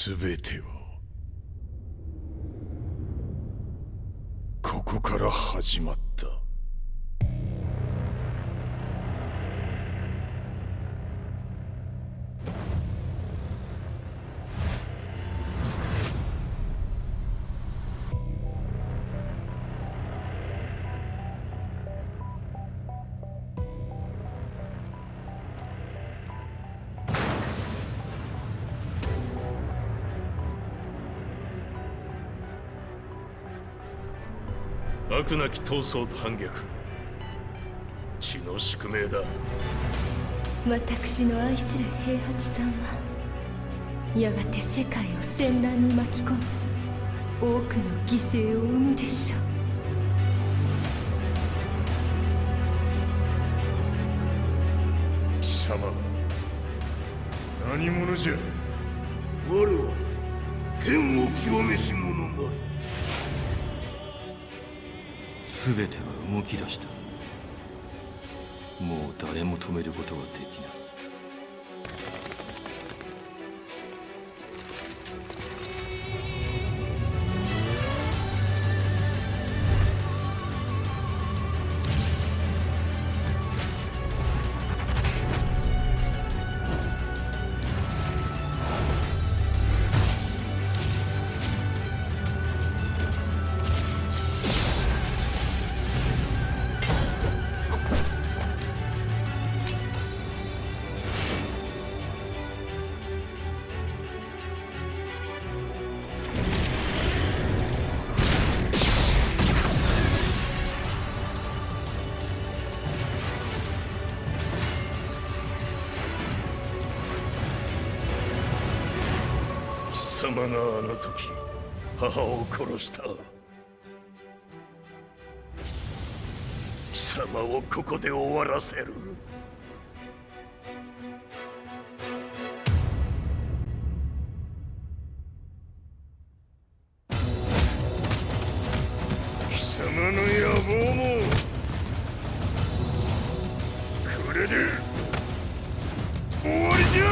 全てはここから始まった。悪なき闘争と反逆、血の宿命だ。私の愛する平八さんはやがて世界を戦乱に巻き込み多くの犠牲を生むでしょう。貴様何者じゃ。我は剣を清めし者なり。全ては動き出した。もう誰も止めることはできない。貴様があの時母を殺した。貴様をここで終わらせる。貴様の野望もこれで終わりじゃ。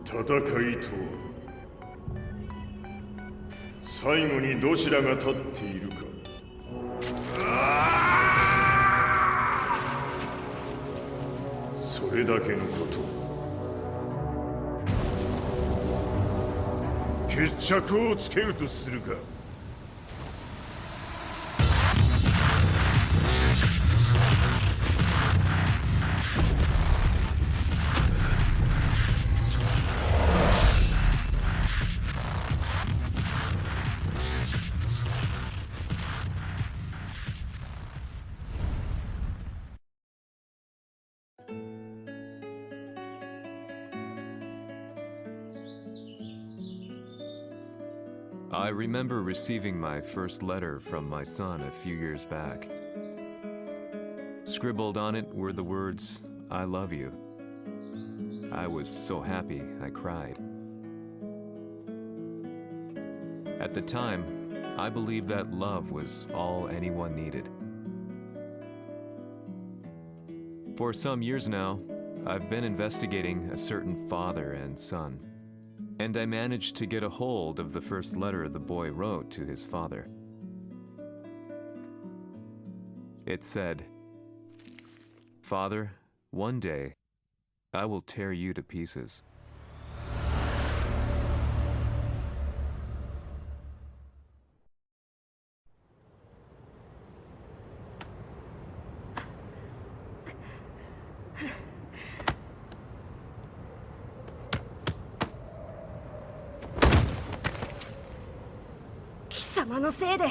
戦いとは最後にどちらが立っているか。それだけのこと。決着をつけるとするか。I remember receiving my first letter from my son a few years back. Scribbled on it were the words, "I love you." I was so happy I cried. At the time, I believed that love was all anyone needed. For some years now, I've been investigating a certain father and son. And I managed to get a hold of the first letter the boy wrote to his father. It said, "Father, one day, I will tear you to pieces."貴様のせいで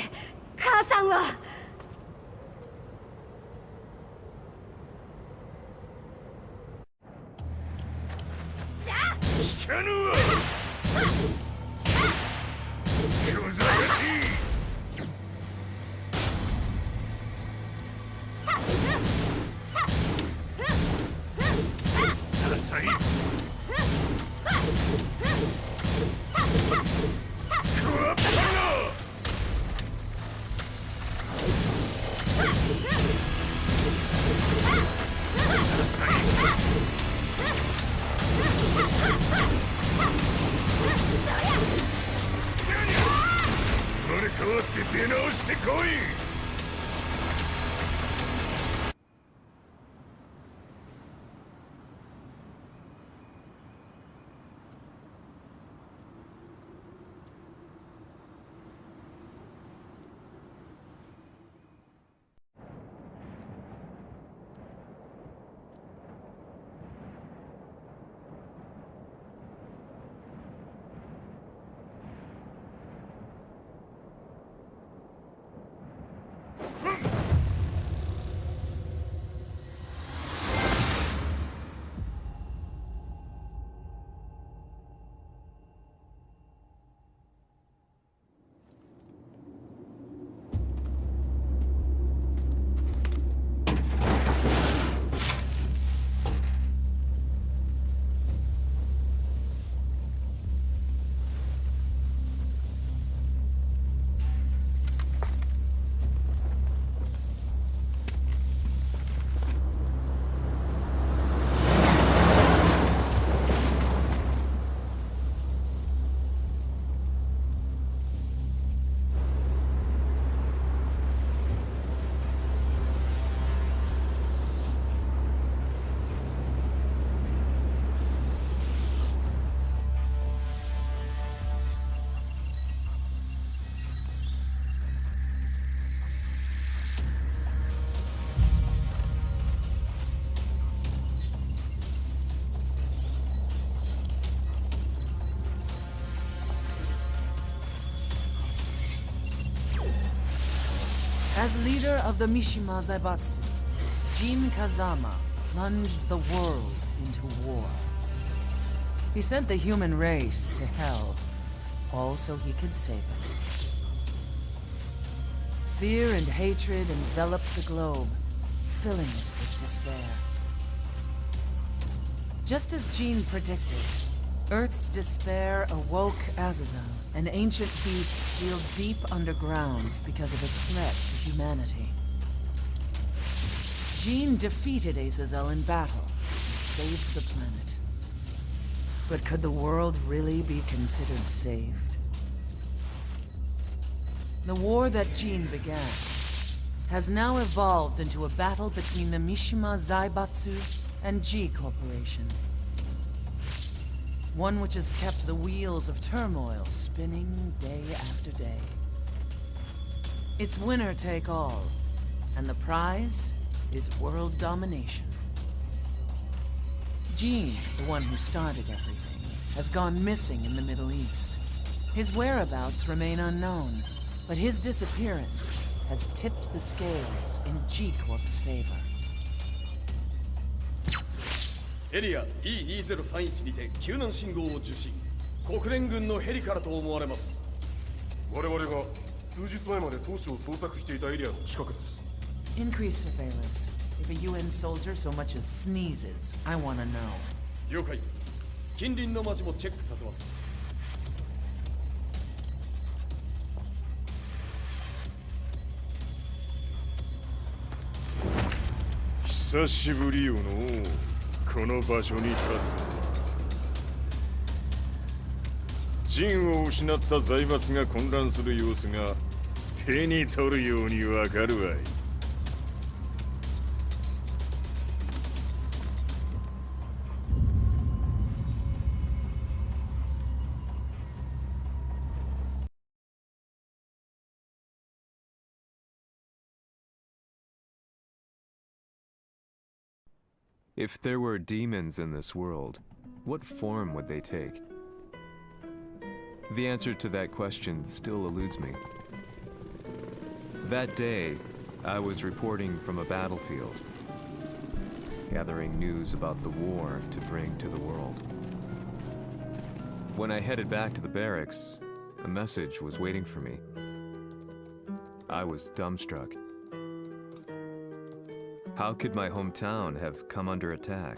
母さんは。聞かぬわ。小ざかしい。ダサい。クワッパわって出直してこい。As leader of the Mishima Zaibatsu, Jin Kazama plunged the world into war. He sent the human race to hell, all so he could save it. Fear and hatred enveloped the globe, filling it with despair. Just as Jin predicted, Earth's despair awoke Azazel, an ancient beast sealed deep underground because of its threat to humanity. Jin defeated Azazel in battle and saved the planet. But could the world really be considered saved? The war that Jin began has now evolved into a battle between the Mishima Zaibatsu and G Corporation. One which has kept the wheels of turmoil spinning day after day. It's winner take all, and the prize is world domination. Gene, the one who started everything, has gone missing in the Middle East. His whereabouts remain unknown, but his disappearance has tipped the scales in G-Corp's favor. エリア E2031 にて救難信号を受信。国連軍のヘリからと思われます。我々が数日前まで当初を捜索していたエリアの近くです。 Increase surveillance. If a UN soldier so much as sneezes, I want to know. 了解。近隣の町もチェックさせます。久しぶりよのこの場所に立つ。陣を失った財閥が混乱する様子が手に取るようにわかるわい。If there were demons in this world, what form would they take? The answer to that question still eludes me. That day, I was reporting from a battlefield, gathering news about the war to bring to the world. When I headed back to the barracks, a message was waiting for me. I was dumbstruck. How could my hometown have come under attack?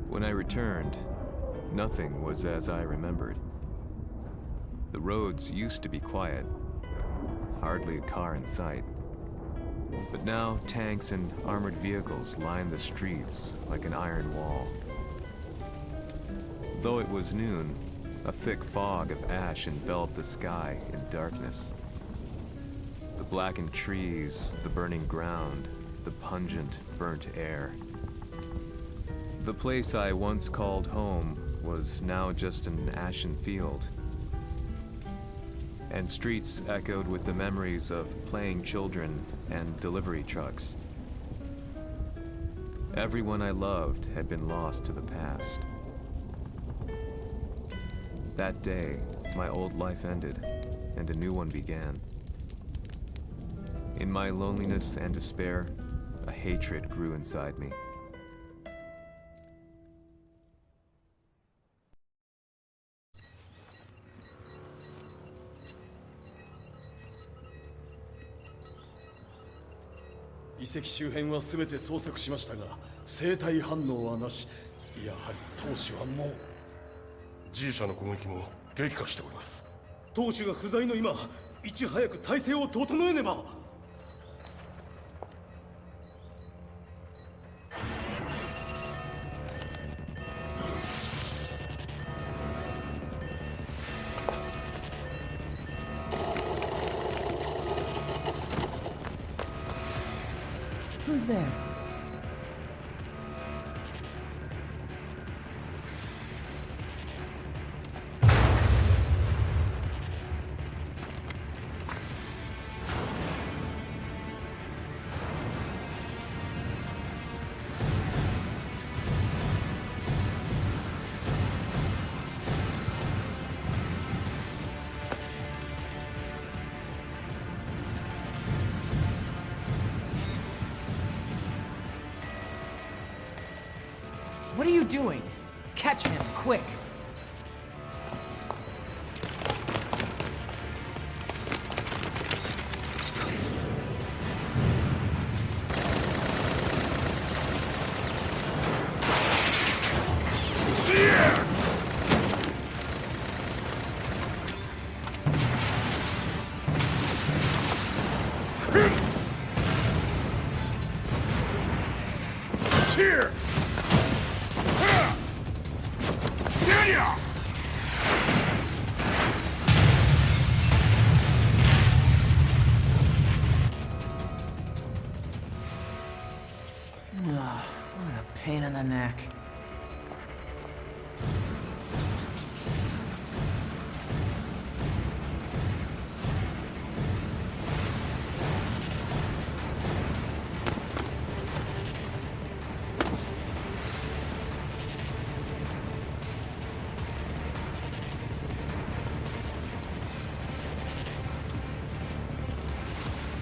When I returned, nothing was as I remembered. The roads used to be quiet, hardly a car in sight. But now tanks and armored vehicles lined the streets like an iron wall. Though it was noon, A thick fog of ash enveloped the sky in darkness. The blackened trees, the burning ground, the pungent, burnt air. The place I once called home was now just an ashen field. And streets echoed with the memories of playing children and delivery trucks. Everyone I loved had been lost to the past. That day, my old life ended, and a new one began. In my loneliness and despair, a hatred grew inside me.遺跡周辺は全て捜索しましたが生体反応はなし。やはり当主はもう G 社の攻撃も激化しております。当主が不在の今いち早く体制を整えねば。Who's there? What are you doing? Catch him, quick! Here! What a pain in the neck.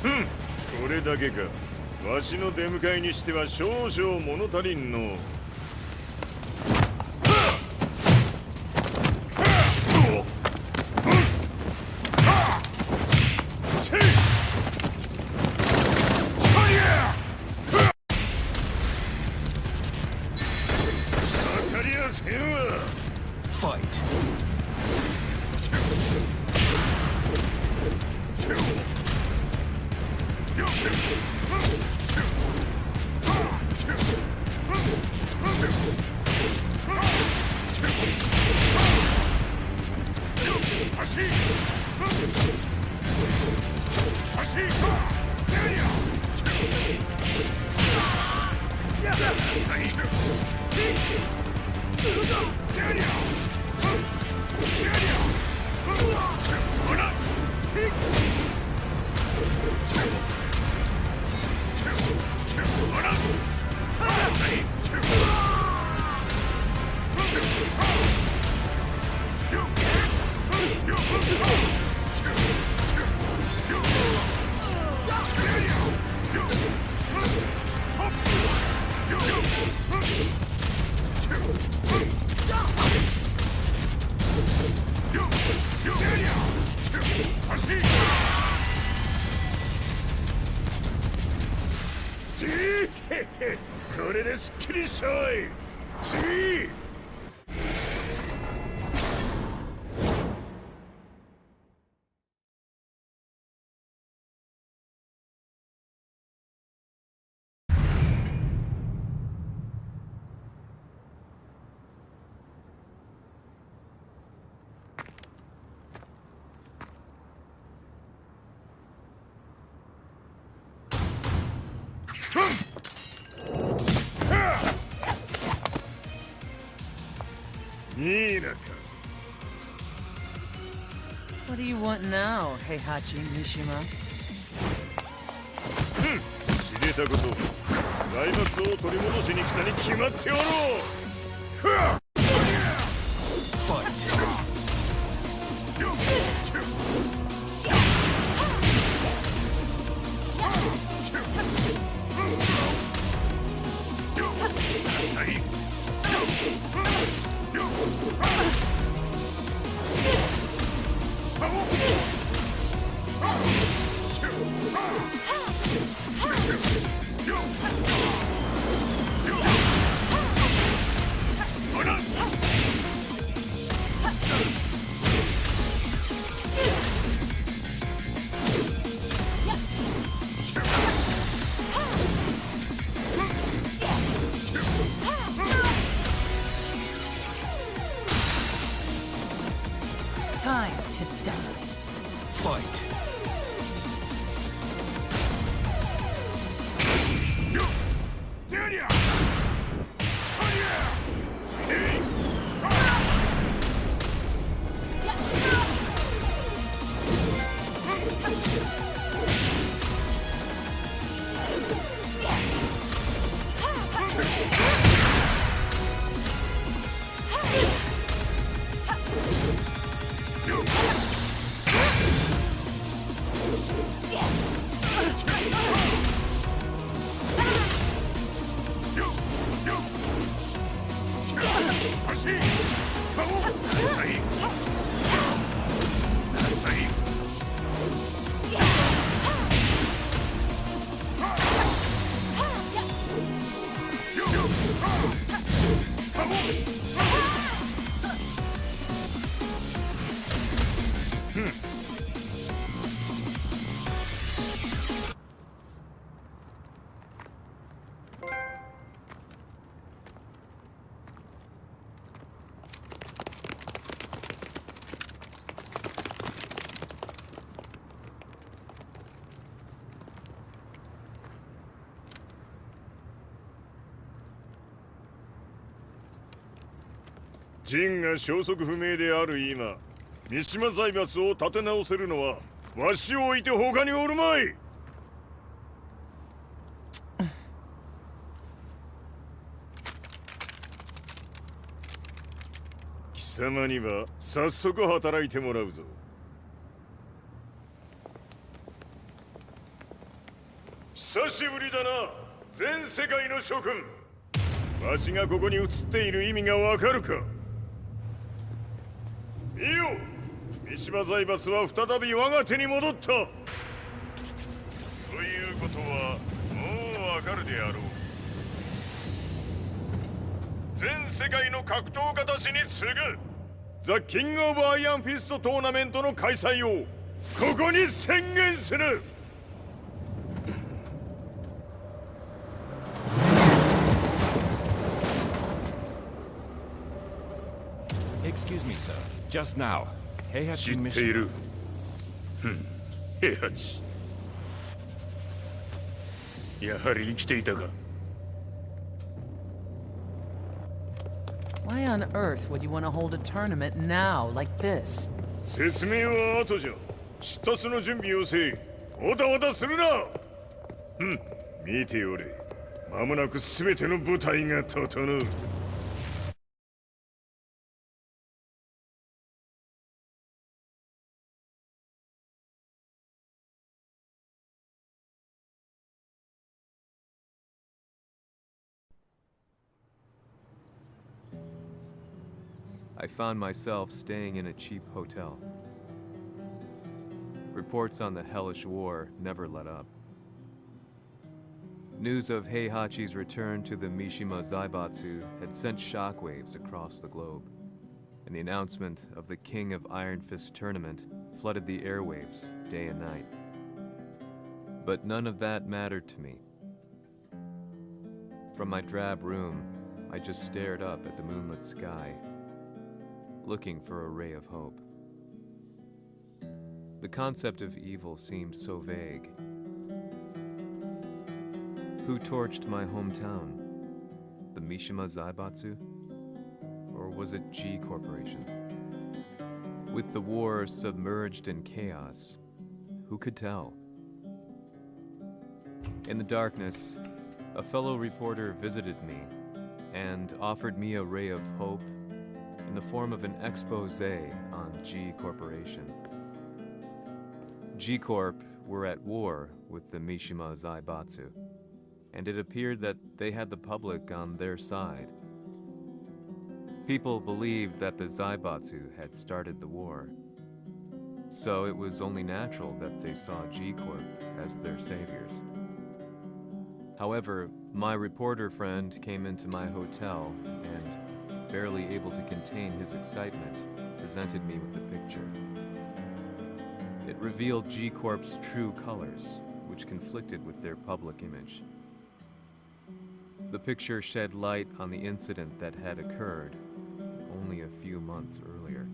Hmm. これだけか。わしの出迎えにしては少々物足りんの。これですっきりしたわい。次。いいなか。 What do you want now, Heihachi Mishima? 知れたこと、財閥を取り戻しに来たに決まっておろう。ふわっ Time to die. Fight!陣が消息不明である今、三島財閥を立て直せるのはわしを置いて他におるまい。貴様には早速働いてもらうぞ。久しぶりだな、全世界の諸君。わしがここに映っている意味がわかるか。見よ、三島財閥は再び我が手に戻った。ということはもうわかるであろう。全世界の格闘家たちに次ぐザ・キング・オブ・アイアンフィストトーナメントの開催をここに宣言する。 Excuse me, sir. Just now, Heihachi 知ってい Mishima. る。平八。やはり生きていたか。 Why on earth would you want to hold a tournament now, like this? 説明は後じゃ。出立の準備をせい。おたわたするな。見ておれ。間もなく全ての部隊が整う。 I found myself staying in a cheap hotel. Reports on the hellish war never let up. News of Heihachi's return to the Mishima Zaibatsu had sent shockwaves across the globe, and the announcement of the King of Iron Fist tournament flooded the airwaves day and night. But none of that mattered to me. From my drab room, I just stared up at the moonlit sky, looking for a ray of hope. The concept of evil seemed so vague. Who torched my hometown? The Mishima Zaibatsu? Or was it G Corporation? With the war submerged in chaos, who could tell? In the darkness, a fellow reporter visited me and offered me a ray of hope in the form of an expose on G Corporation. G Corp were at war with the Mishima Zaibatsu, and it appeared that they had the public on their side. People believed that the Zaibatsu had started the war, so it was only natural that they saw G Corp as their saviors. However, my reporter friend came into my hotel and, barely able to contain his excitement, presented me with the picture. It revealed G Corp's true colors, which conflicted with their public image. The picture shed light on the incident that had occurred only a few months earlier.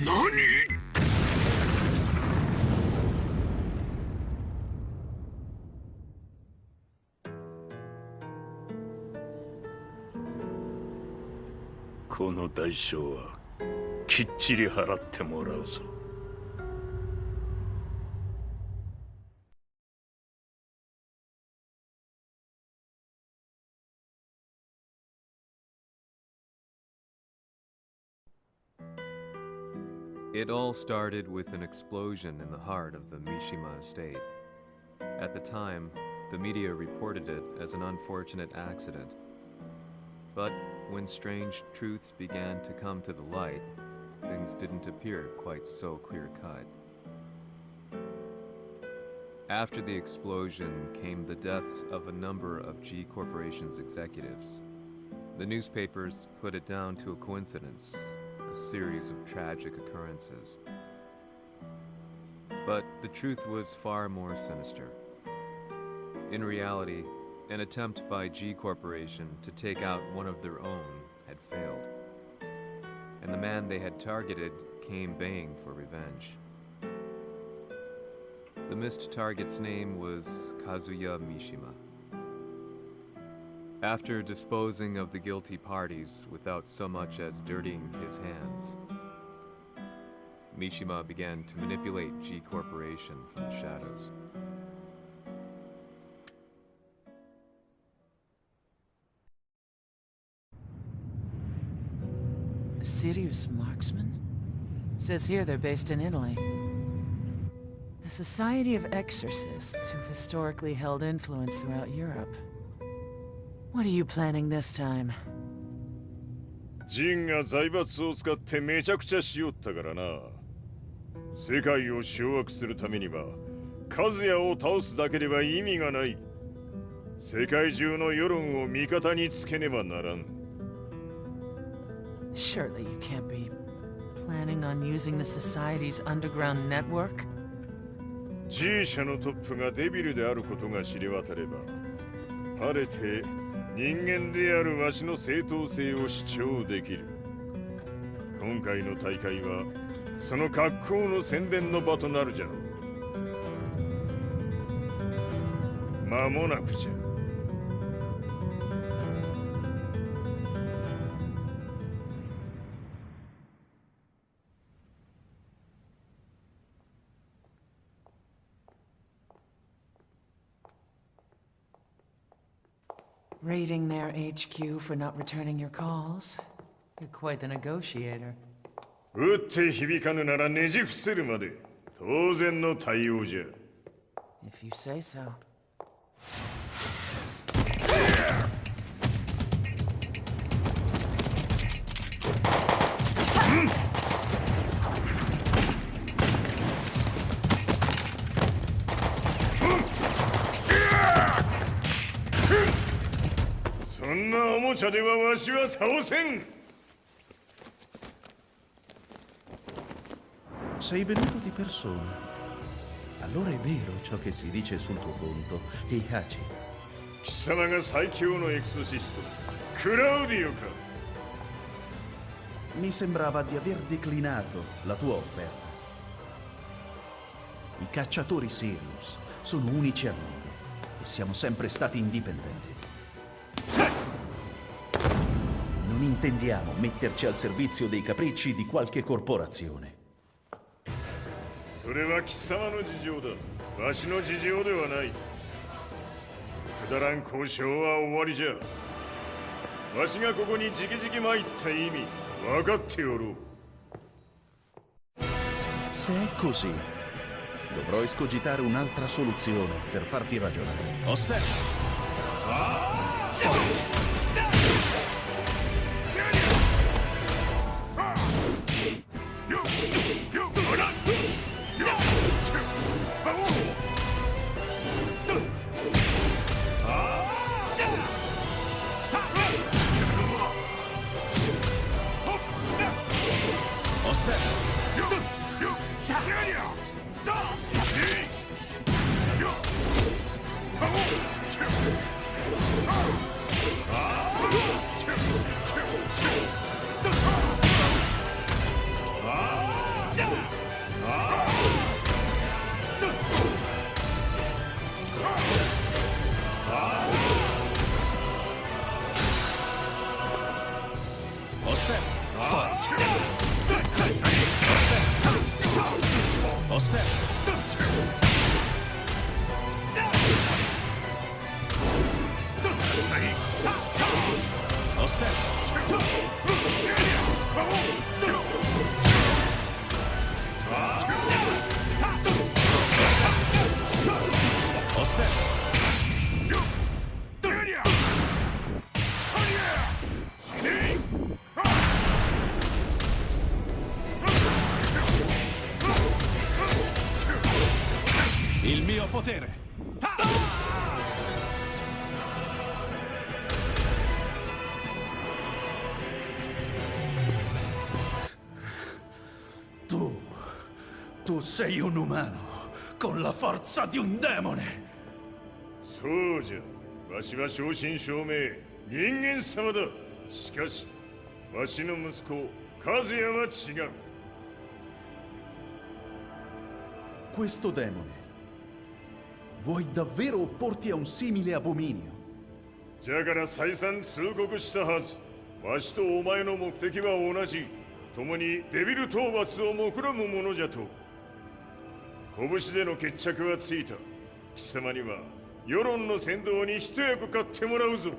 何？この代償はきっちり払ってもらうぞ。It all started with an explosion in the heart of the Mishima estate. At the time, the media reported it as an unfortunate accident. But when strange truths began to come to the light, things didn't appear quite so clear-cut. After the explosion came the deaths of a number of G Corporation's executives. The newspapers put it down to a coincidence, a series of tragic occurrences. But the truth was far more sinister. In reality, an attempt by G Corporation to take out one of their own had failed, and the man they had targeted came baying for revenge. The missed target's name was Kazuya Mishima. After disposing of the guilty parties without so much as dirtying his hands, Mishima began to manipulate G Corporation from the shadows. A serious marksman? It says here they're based in Italy. A society of exorcists who've historically held influence throughout Europe. What are you planning this time? ジンが財閥を使ってめちゃくちゃしよったからな。世界を掌握するためには数也を倒すだけでは意味がない。世界中の世論を味方につけねばならん。Surely you can't be planning on using the society's underground network? G 社のトップがデビルであることが知れ渡れば、晴れて人間であるわしの正当性を主張できる。今回の大会はその格好の宣伝の場となるじゃろう。間もなくじゃ。Raiding their HQ for not returning your calls? You're quite the negotiator. 撃って響かぬならねじ伏せるまで当然の対応じゃ。If you say so. Sei venuto di persona. Allora è vero ciò che si dice sul tuo conto, Heihachi. 貴様が最強のエクソシスト、クラウディオか。Mi sembrava di aver declinato la tua offerta. I cacciatori Sirius sono unici al mondo e siamo sempre stati indipendenti. Non intendiamo metterci al servizio dei capricci di qualche corporazione. それは貴様の事情だ。わしの事情ではない。くだらん交渉は終わりじゃ。わしがここに直々参った意味分かっておろう。Se è così, dovrò escogitare un'altra soluzione per farti ragionare. Osserva! potere! Tu sei un umano con la forza di un demone! そうじゃ。わしは正真正銘人間様だ。しかしわしの息子和也は違う。 Questo demone vuoi davvero opporti a un simile abominio? じゃから再三通告したはず。わしとお前の目的は同じ。共にデビル討伐を目論むものじゃと。拳での決着はついた。貴様には世論の先導に一役買ってもらうぞ。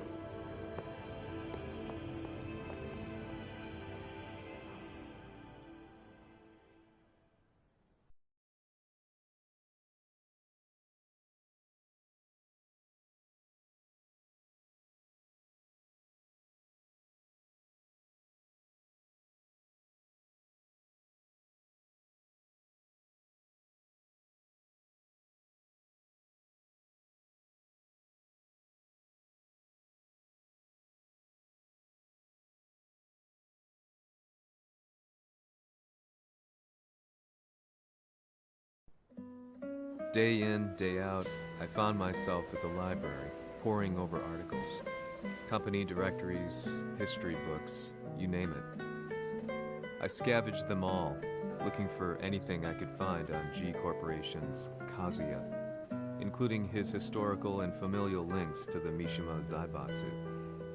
Day in, day out, I found myself at the library, poring over articles. Company directories, history books, you name it. I scavenged them all, looking for anything I could find on G Corporation's Kazuya, including his historical and familial links to the Mishima Zaibatsu.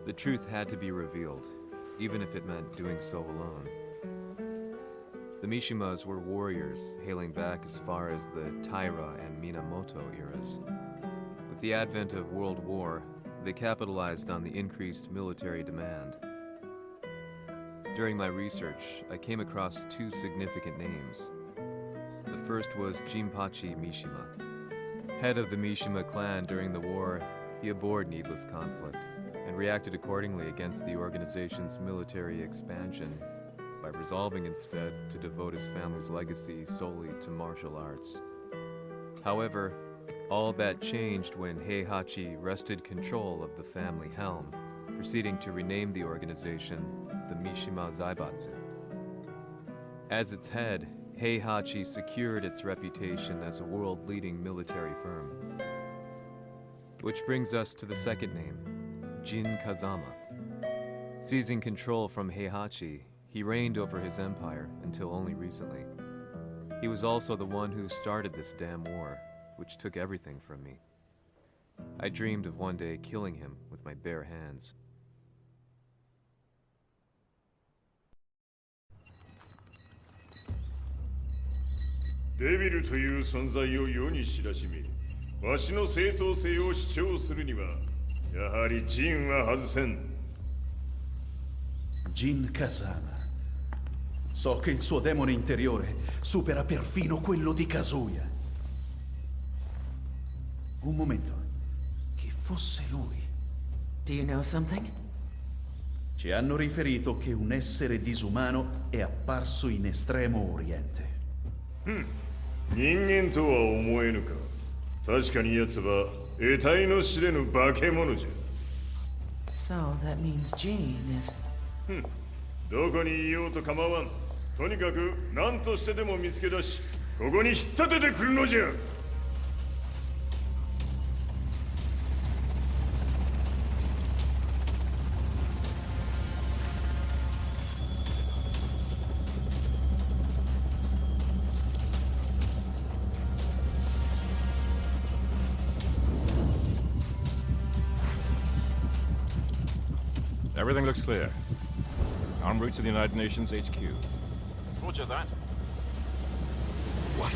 The truth had to be revealed, even if it meant doing so alone. The Mishimas were warriors hailing back as far as the Taira and Minamoto eras. With the advent of World War, they capitalized on the increased military demand. During my research, I came across two significant names. The first was Jinpachi Mishima. Head of the Mishima clan during the war, he abhorred needless conflict and reacted accordingly against the organization's military expansion by resolving instead to devote his family's legacy solely to martial arts. However, all that changed when Heihachi wrested control of the family helm, proceeding to rename the organization the Mishima Zaibatsu. As its head, Heihachi secured its reputation as a world-leading military firm. Which brings us to the second name, Jin Kazama. Seizing control from Heihachi, he reigned over his empire until only recently. He was also the one who started this damn war, which took everything from me. I dreamed of one day killing him with my bare hands. Devil という存在を世に知らしめ、わしの正当性を主張するには、やはりジンは外せん。Jin Kazama. So che il suo demone interiore supera perfino quello di Kazuya. Un momento. Chi fosse lui? Do you know something? Ci hanno riferito che un essere disumano è apparso in Estremo Oriente. 人間とは思えぬか。確かに奴は得体の知れぬ化け物じゃ。So that means Jean is... どこにいようと構わん。とにかく何としてでも見つけ出し、ここに引っ立ててくるのじゃ。Everything looks clear. En route to the United Nations HQ. Roger that. What?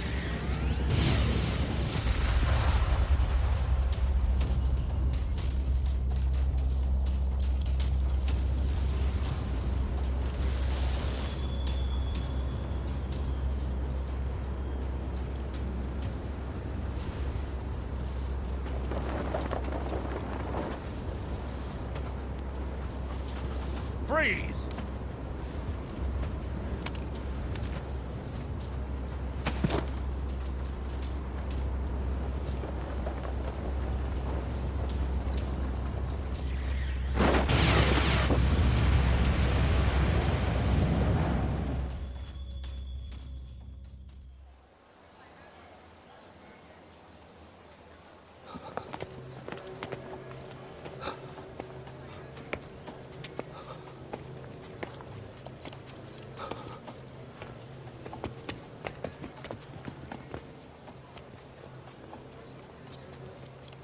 Freeze!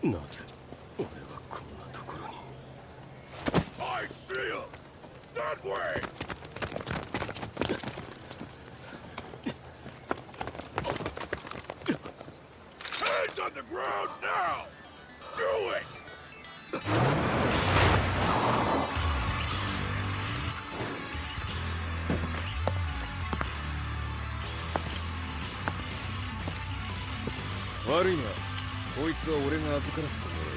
なぜ俺はこんなところに。 I see him! That way! Hands on the ground now! Do it! 悪いな、こいつは俺が預からせてもらう。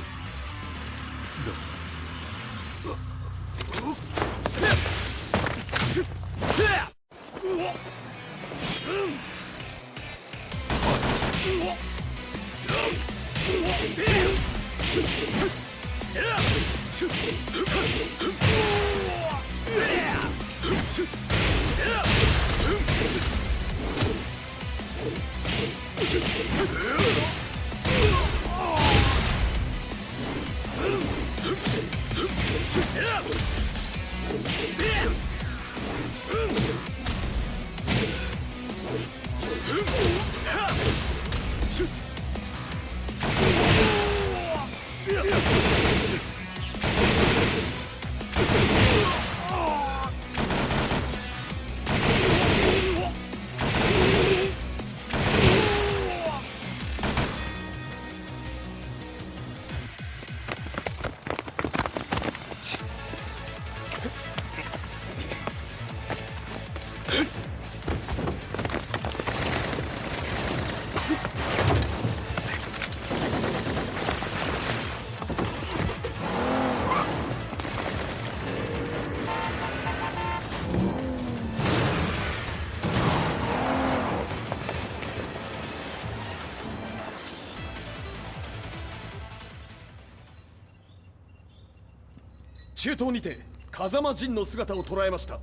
中東にて風間陣の姿を捉えました。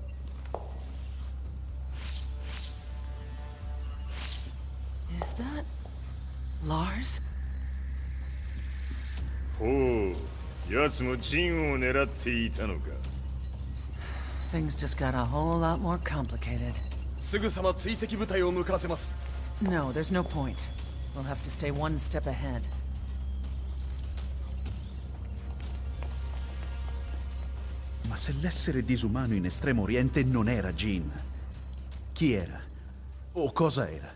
Is that Lars? ほう、奴も陣を狙っていたのか。Things just got a whole lot more complicated. すぐさま追跡部隊を向かわせます。No, there's no point. We'll have to stay one step ahead. Ma se l'essere disumano in Estremo Oriente non era Jin, chi era? O cosa era?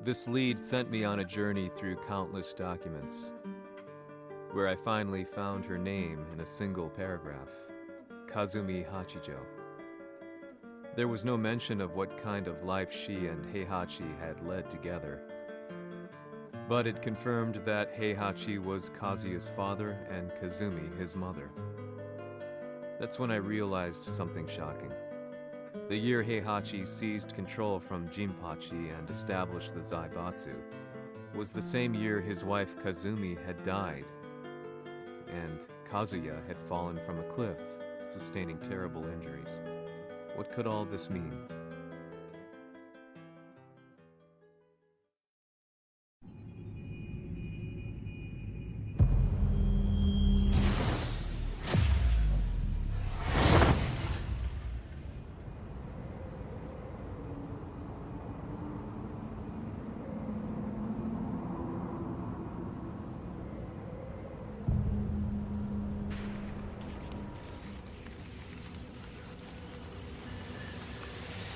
This lead sent me on a journey through countless documents, where I finally found her name in a single paragraph, Kazumi Hachijo. There was no mention of what kind of life she and Heihachi had led together, but it confirmed that Heihachi was Kazuya's father and Kazumi his mother. That's when I realized something shocking. The year Heihachi seized control from Jinpachi and established the Zaibatsu was the same year his wife Kazumi had died, and Kazuya had fallen from a cliff, sustaining terrible injuries. What could all this mean?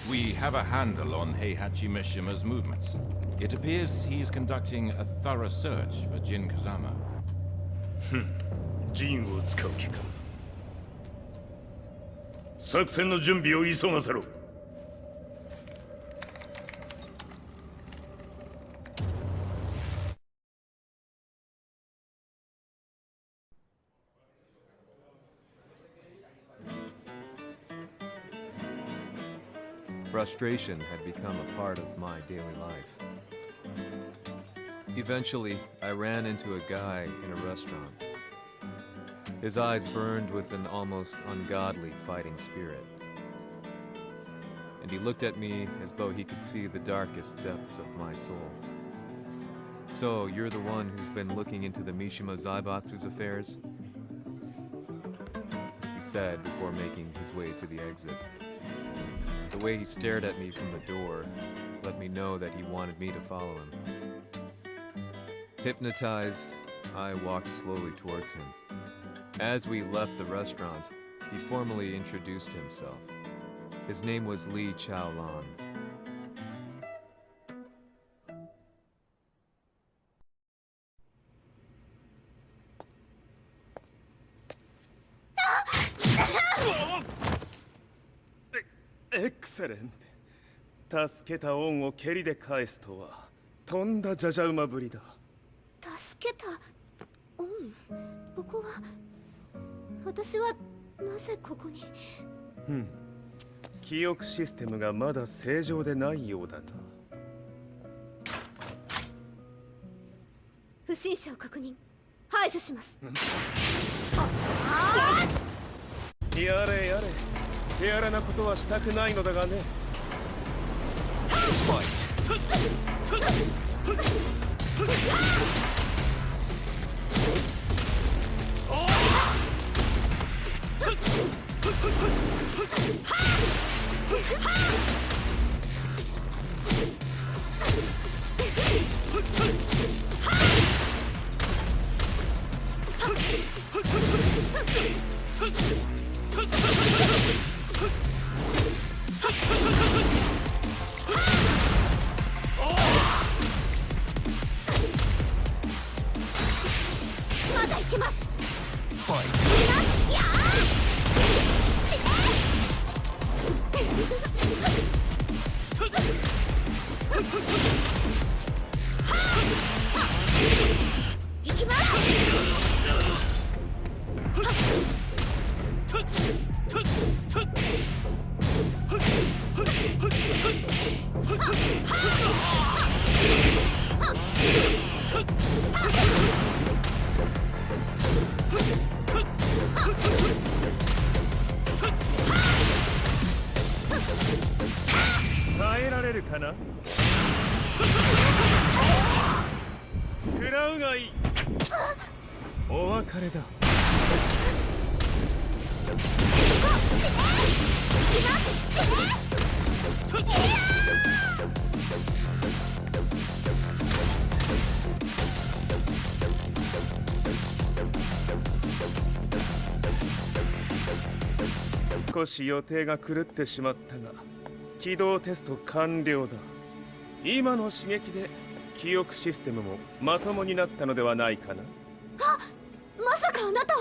We have a handle on Heihachi Mishima's movements. It appears he's conducting a thorough search for Jin Kazama. 陣を使う気か。作戦の準備を急がせろ。Frustration had become a part of my daily life. Eventually, I ran into a guy in a restaurant. His eyes burned with an almost ungodly fighting spirit. and he looked at me as though he could see the darkest depths of my soul. So, you're the one who's been looking into the Mishima Zaibatsu's affairs? He said before making his way to the exit. The way he stared at me from the door let me know that he wanted me to follow him. Hypnotized, I walked slowly towards him. As we left the restaurant, he formally introduced himself. His name was Lee Chaolan. Excellent. 助けた恩を蹴りで返すとはとんだじゃじゃ馬ぶりだ。助けた恩？ここは私はなぜここに？記憶システムがまだ正常でないようだな。不審者を確認。排除します。やれやれ。手荒なことはしたくないのだがね。まだ行きます。ファイや行きます。耐えられるかな。食らうがいい。お別れだ。少し予定が狂ってしまったが起動テスト完了だ。今の刺激で記憶システムもまともになったのではないかな。あ、まさかあなたは。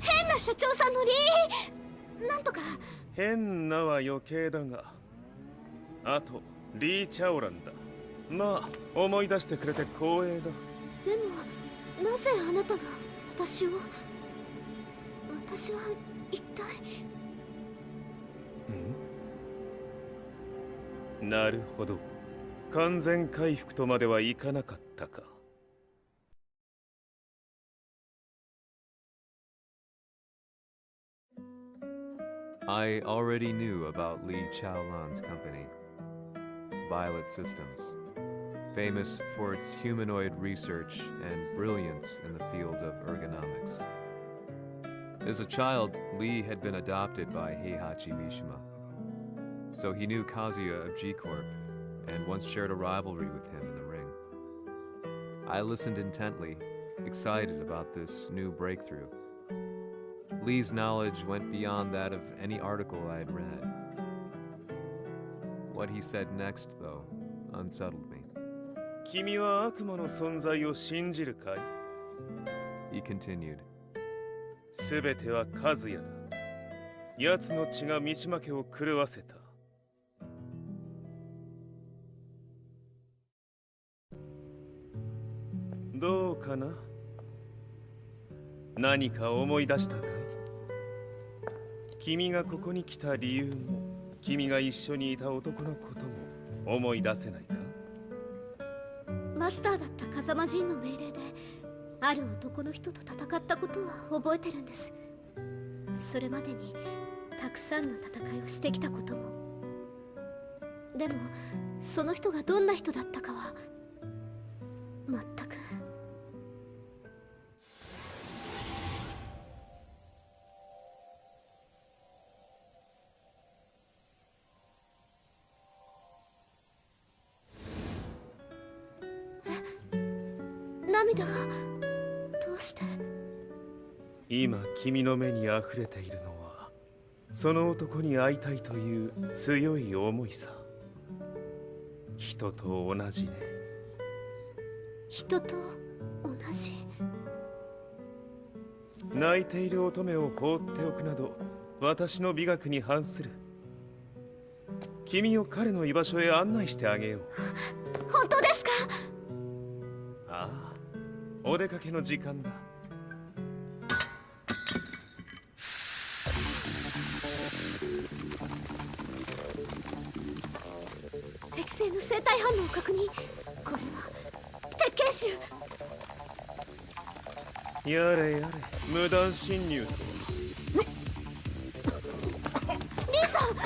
変な社長さんのリーなんとか。変なは余計だが、あとリー・チャオランだ。まあ思い出してくれて光栄だ。でもなぜあなたが私は一体。なるほど。完全回復とまではいかなかったか。I already knew about Lee Chaolan's company, Violet Systems, famous for its humanoid research and brilliance in the field of ergonomics. As a child, Lee had been adopted by Heihachi Mishima, so he knew Kazuya of G-Corp and once shared a rivalry with him in the ring. I listened intently, excited about this new breakthrough. Lee's knowledge went beyond that of any article I had read. What he said next, though, unsettled me. 君は悪魔の存在を信じるかい? He continued. すべては和也だ。奴の血が三島家を狂わせた。どうかな？何か思い出したかい？君がここに来た理由も、君が一緒にいた男のことも思い出せないか？マスターだった風間陣の命令である男の人と戦ったことは覚えてるんです。それまでにたくさんの戦いをしてきたことも。でもその人がどんな人だったかは全く。涙がどうして？今君の目に溢れているのはその男に会いたいという強い思いさ。人と同じね。人と同じ。泣いている乙女を放っておくなど私の美学に反する。君を彼の居場所へ案内してあげよう。本当ですか？ああ、お出かけの時間だ。適正の生体反応を確認。これは鉄拳臭。やれやれ、無断侵入とは。兄さん。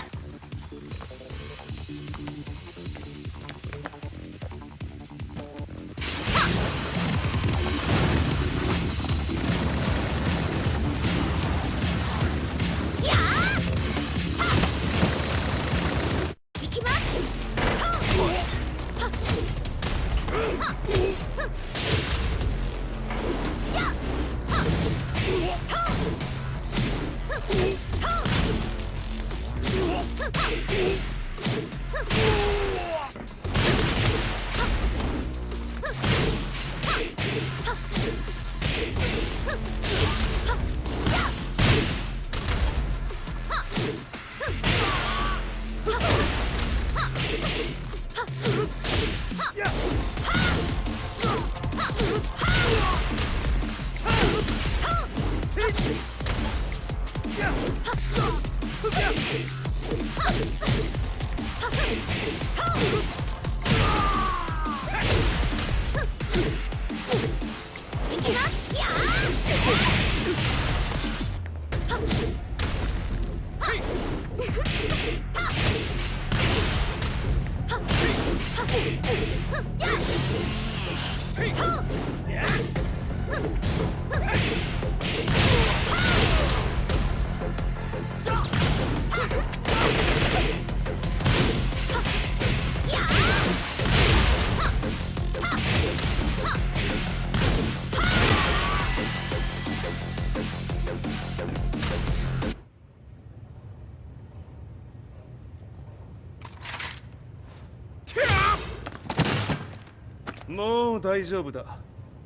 もう大丈夫だ。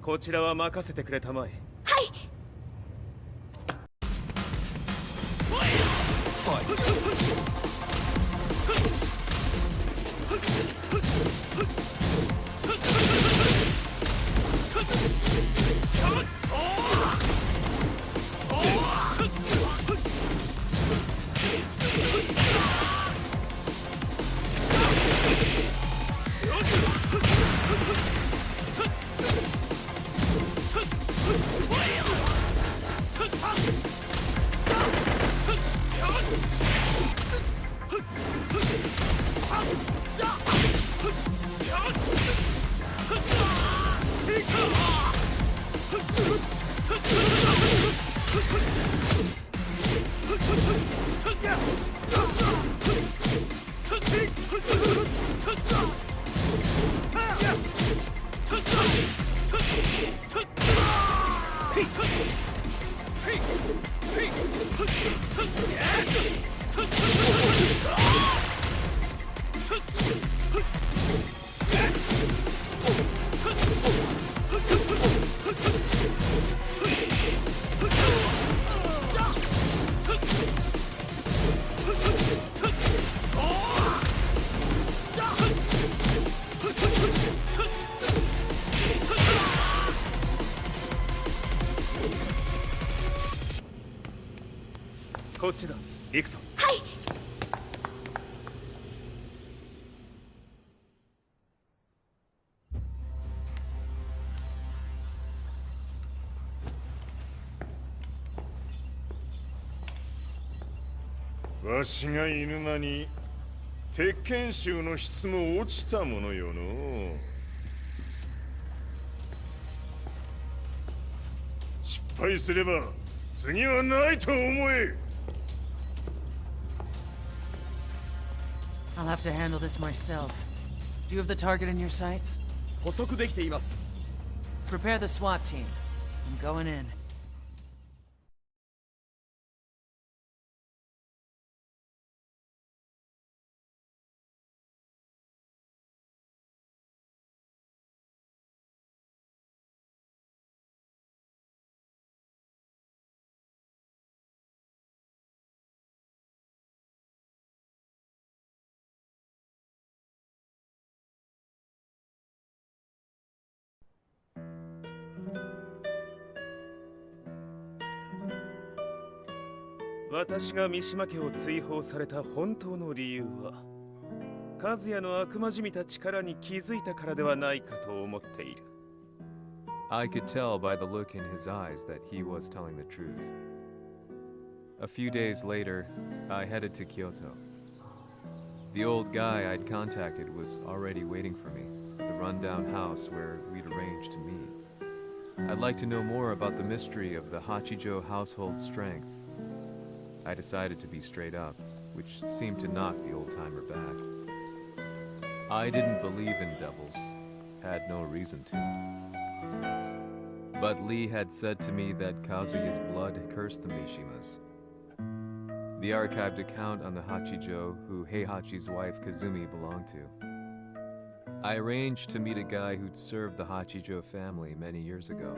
こちらは任せてくれたまえ。はい。こっちだ。行くぞ。はい。わしが犬間に鉄拳衆の質も落ちたものよの。失敗すれば次はないと思え。I'll have to handle this myself. Do you have the target in your sights? 捕捉できています。 Prepare the SWAT team. I'm going in.「私が三島家を追放された本当の理由は和也の悪魔じみた力に気づいたからではないかと思っている。 I could tell by the look in his eyes that he was telling the truth. A few days later, I headed to Kyoto. The old guy I'd contacted was already waiting for me at the rundown house where we'd arranged to meet. I'd like to know more about the mystery of the Hachijo household strength. I decided to be straight up, which seemed to knock the old-timer back. I didn't believe in devils, had no reason to. But Lee had said to me that Kazuya's blood cursed the Mishimas. The archived account on the Hachijo who Heihachi's wife Kazumi belonged to. I arranged to meet a guy who'd served the Hachijo family many years ago.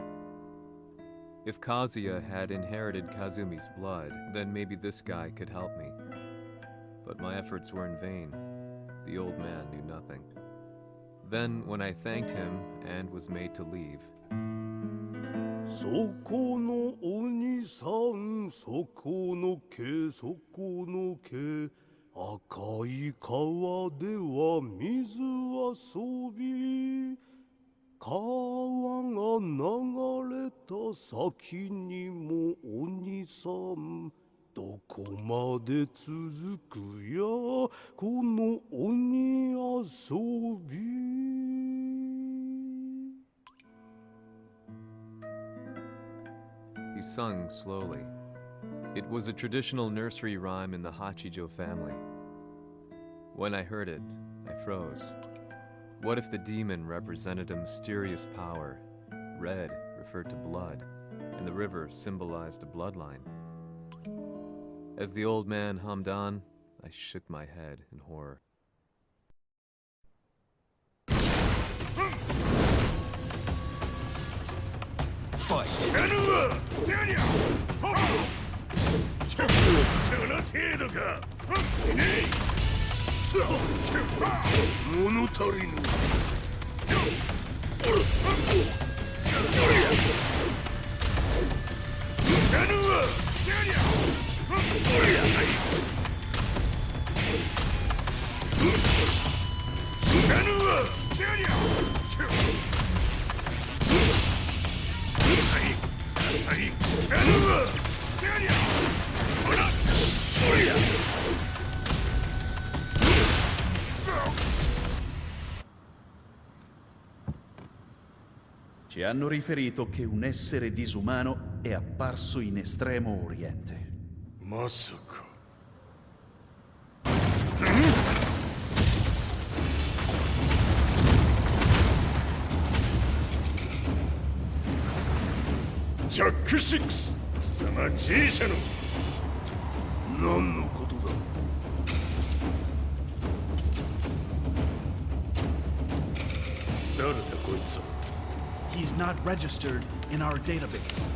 If Kazuya had inherited Kazumi's blood, then maybe this guy could help me. But my efforts were in vain. The old man knew nothing. Then, when I thanked him and was made to leave, そこのお兄さん、そこの毛、そこの毛、赤い川では水遊び、川が流れた先にもお兄さん、どこまで続くやこの鬼遊び。 he sung slowly. It was a traditional nursery rhyme in the Hachijo family. When I heard it, I froze. What if the demon represented a mysterious power? Red referred to blood, and the river symbolized a bloodline. As the old man hummed on, I shook my head in horror. Fight! その程度か。物足りぬ。 Ci hanno riferito che un essere disumano è apparso in Estremo Oriente. まさか。ジャック6、貴様 G 社の何のことだ。誰だこいつは。 He's not registered in our database.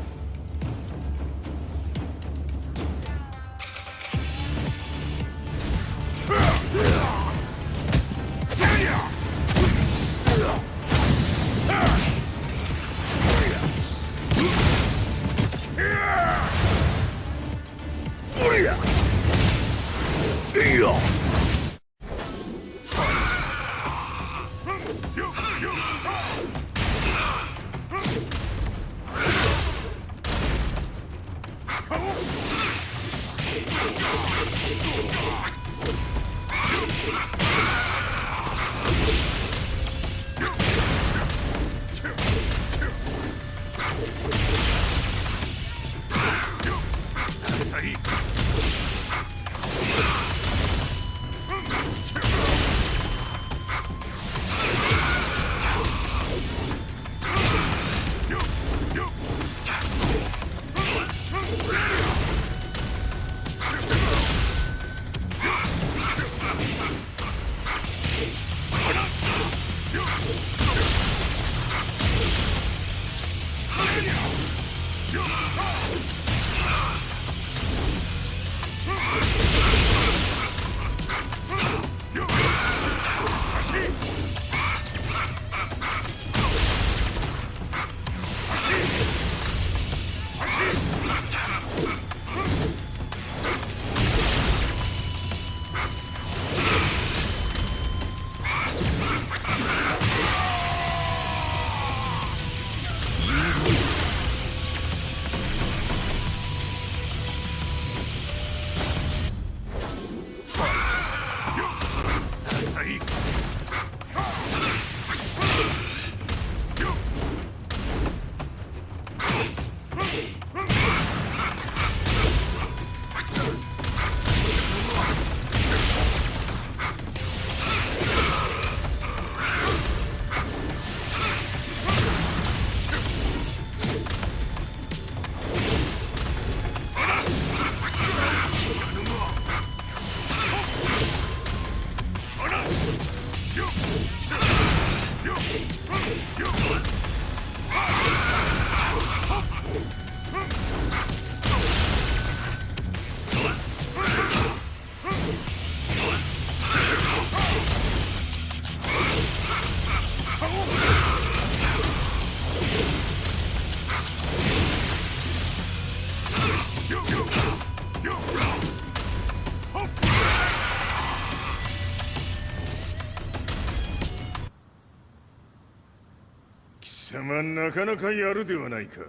貴様なかなかやるではないか。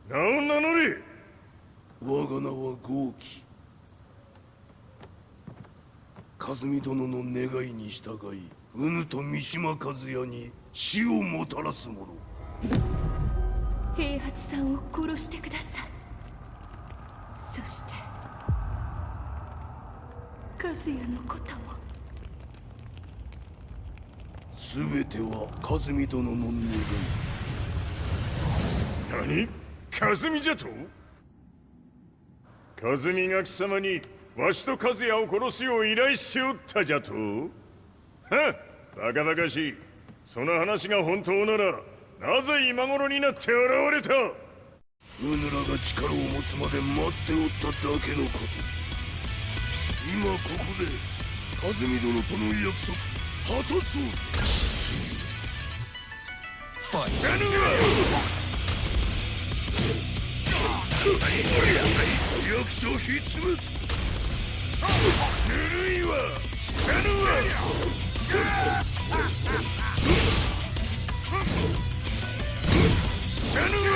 名を名乗れ。我が名は豪輝。和美殿の願いに従いうぬと三島和也に死をもたらす者。平八さんを殺してください。そして和也のことも。全ては和美殿の願い。何？和美じゃと？和美が貴様にわしと和也を殺すよう依頼しておったじゃと？はっ、バカバカしい。その話が本当ならなぜ今頃になって現れた？うぬらが力を持つまで待っておっただけのこと。今ここで和美殿との約束果たそう。ファイト。弱小ひっつぶ。ぬるいわ。死なぬわ。死なぬわ。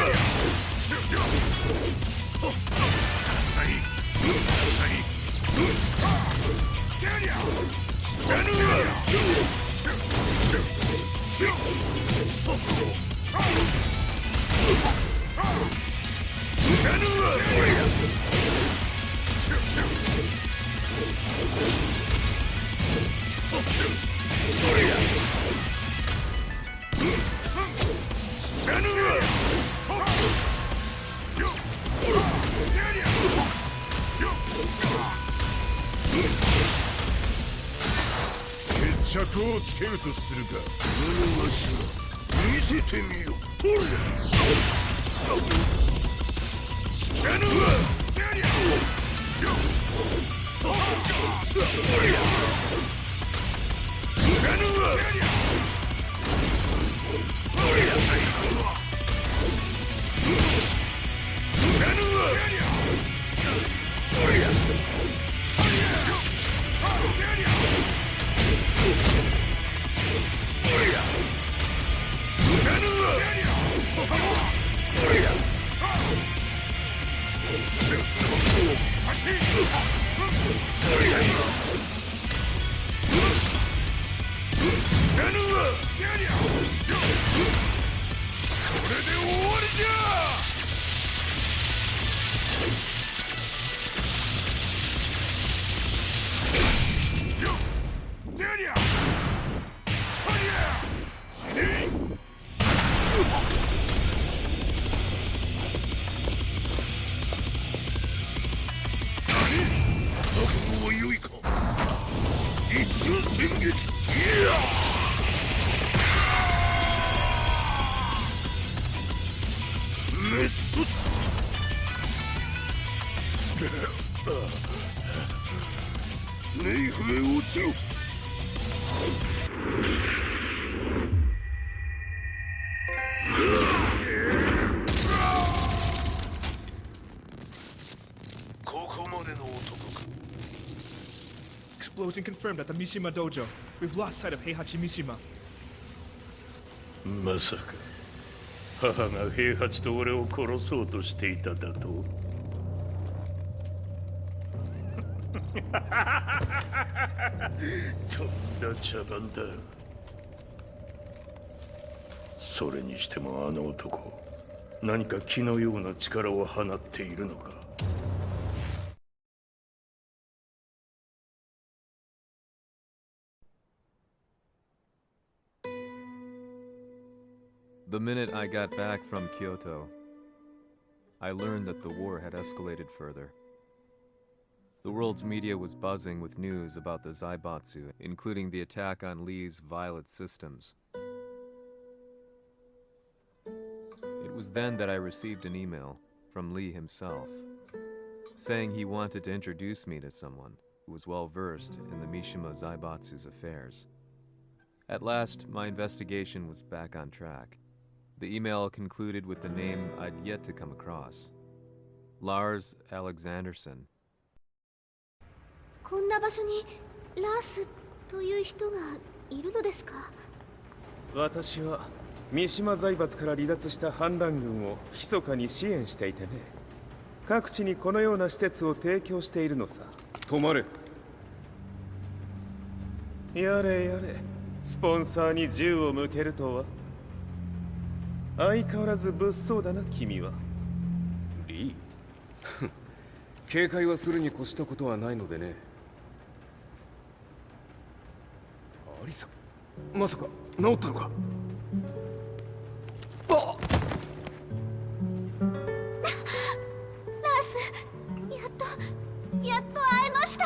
決着をつけるとするか。うぬわしら見せてみよ。ほれ。死なぬわ。chosen confirmed at the Mishima Dojo. We've lost sight of Heihachi Mishima. まさか母が平八と俺を殺そうとしていただと？とんだ茶番だ。それにしてもあの男、何か気のような力を放っているのか。The minute I got back from Kyoto, I learned that the war had escalated further. The world's media was buzzing with news about the Zaibatsu, including the attack on Lee's violet systems. It was then that I received an email from Lee himself, saying he wanted to introduce me to someone who was well versed in the Mishima Zaibatsu's affairs. At last, my investigation was back on track. The email concluded with the name I'd yet to come across, Lars Alexanderson. こんな場所にラースという人がいるのですか？私は三島財閥から離脱した反乱軍を密かに支援していてね。各地にこのような施設を提供しているのさ。止まれ。やれやれ、スポンサーに銃を向けるとは。相変わらず物騒だな、君は。リー警戒はするに越したことはないのでね。アリサ、まさか治ったのか？あっラース、やっと会えました。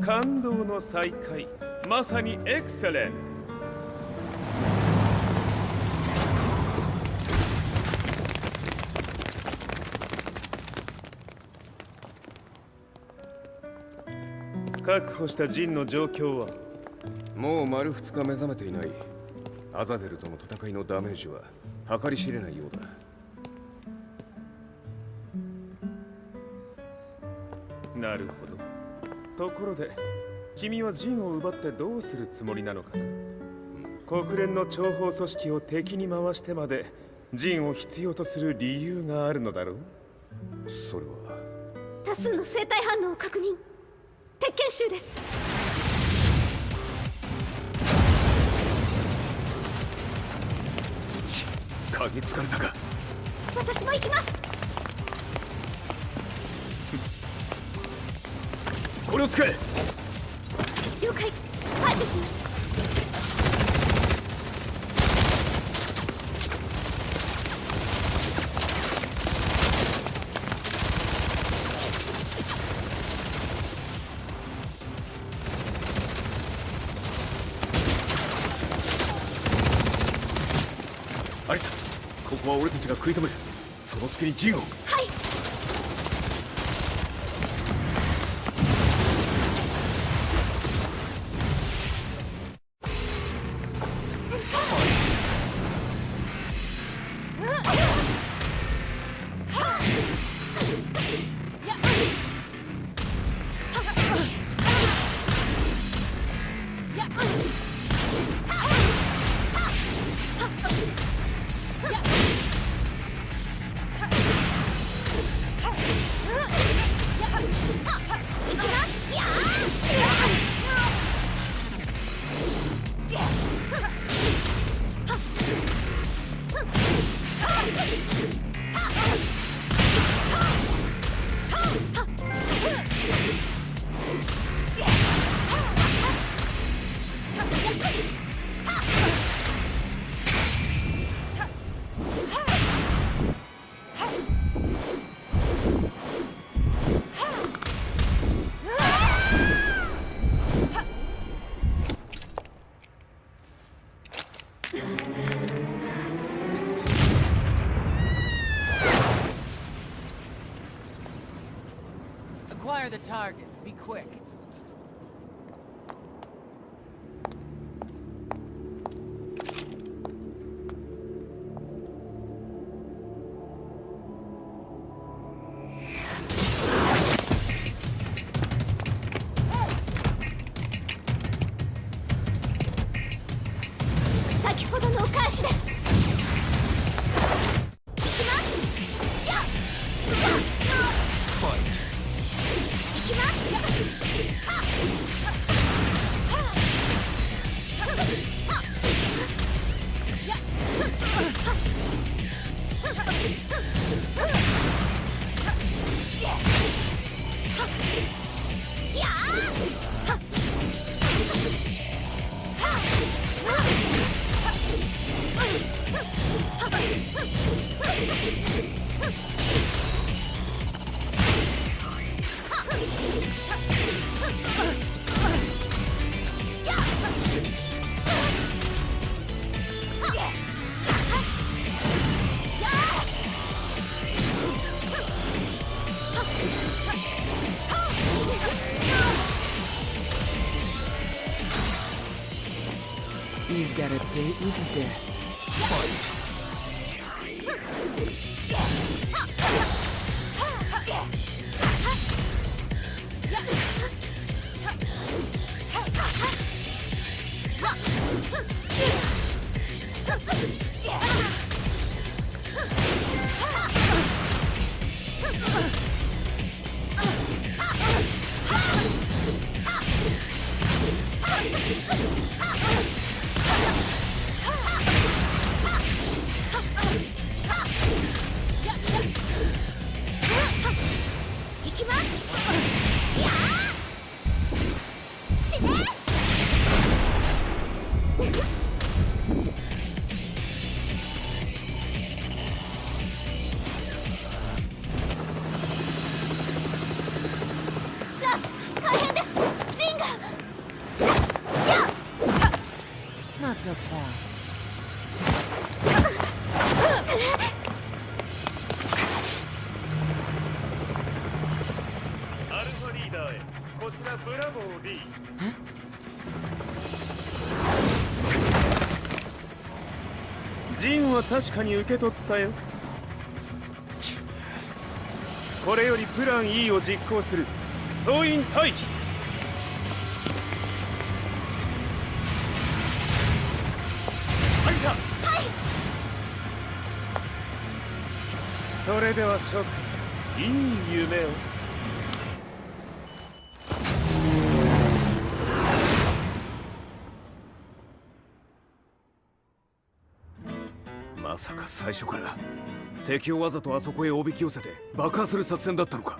感動の再会、まさにエクセレント。確保したジンの状況は？もう丸2日目覚めていない。アザゼルとの戦いのダメージは計り知れないようだ。なるほど。ところで、君はジンを奪ってどうするつもりなのかな？国連の諜報組織を敵に回してまでジンを必要とする理由があるのだろう？それは多数の生体反応を確認。鉄拳衆です。嗅ぎつかれたか？私も行きます。これを使え。了解。排除します。アリサ、ここは俺たちが食い止める。その隙にジンを。はい。Acquire the target. Be quick. 先ほどのお返しです。いきますやっいきますYou've got a date with death. Not so fast. アルファリーダーへ。こちらブラボー D。ジンは確かに受け取ったよ。これよりプラン E を実行する。総員退避。はいそれでは諸君、いい夢を。まさか最初から敵をわざとあそこへおびき寄せて爆破する作戦だったのか。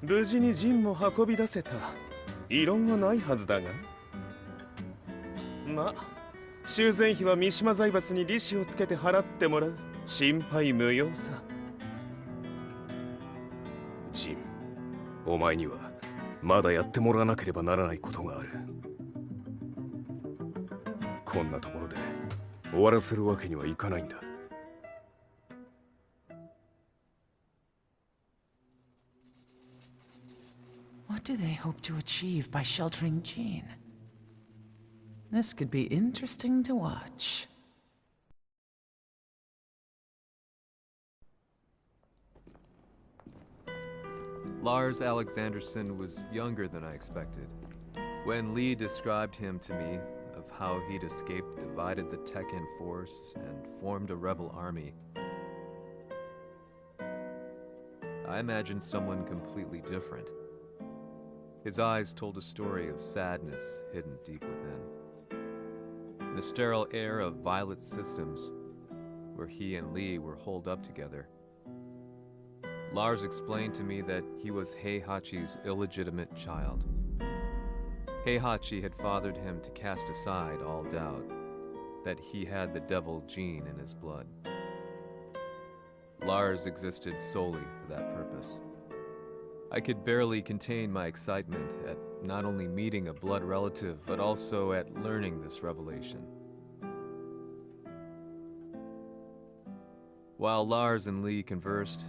無事に陣も運び出せた。異論はないはずだが。まあ修繕費は三島財閥に利子をつけて払ってもらう。心配無用さ。ジン、お前にはまだやってもらわなければならないことがある。こんなところで終わらせるわけにはいかないんだ。What do they hope to achieve by sheltering Jean? This could be interesting to watch. Lars Alexanderson was younger than I expected. When Lee described him to me, of how he'd escaped, divided the Tekken force, and formed a rebel army, I imagined someone completely different. His eyes told a story of sadness hidden deep within. The sterile air of Violet Systems, where he and Lee were holed up together. Lars explained to me that he was Heihachi's illegitimate child. Heihachi had fathered him to cast aside all doubt that he had the devil gene in his blood. Lars existed solely for that purpose. I could barely contain my excitement at not only meeting a blood relative, but also at learning this revelation. While Lars and Lee conversed,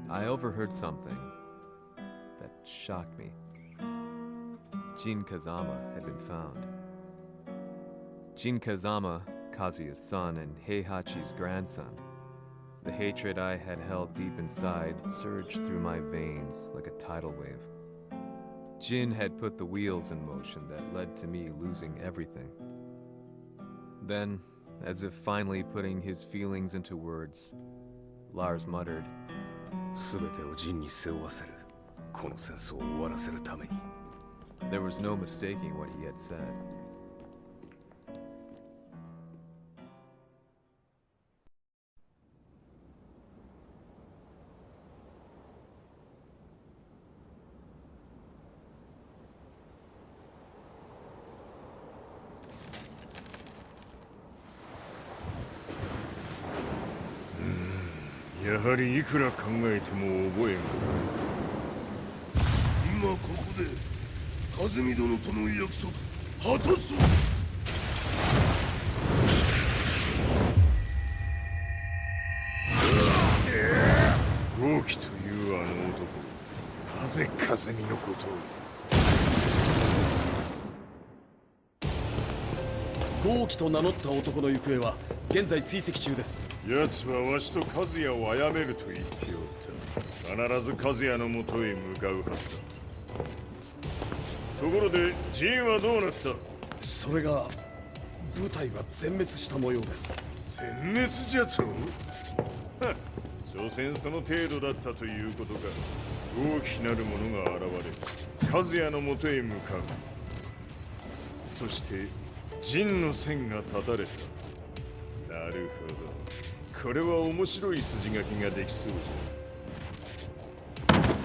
I overheard something that shocked me. Jin Kazama had been found. Jin Kazama, Kazuya's son and Heihachi's grandson. The hatred I had held deep inside surged through my veins like a tidal wave. Jin had put the wheels in motion that led to me losing everything. Then, as if finally putting his feelings into words, Lars muttered, 全てをジンに背負わせる。この戦争を終わらせるために。There was no mistaking what he had said. Hmm, やはりいくら考えても覚えん。今ここで和美殿との約束果たそう。豪輝というあの男、なぜ風見のことを。豪輝と名乗った男の行方は現在追跡中です。奴はわしと和也を殺めると言っておった。必ず和也のもとへ向かうはずだ。ところでジンはどうなった？それが部隊は全滅した模様です。全滅じゃと？所詮その程度だったということか。大きなる者が現れ、和也のもとへ向かう。そして陣の線が断たれた。なるほど、これは面白い筋書きができそう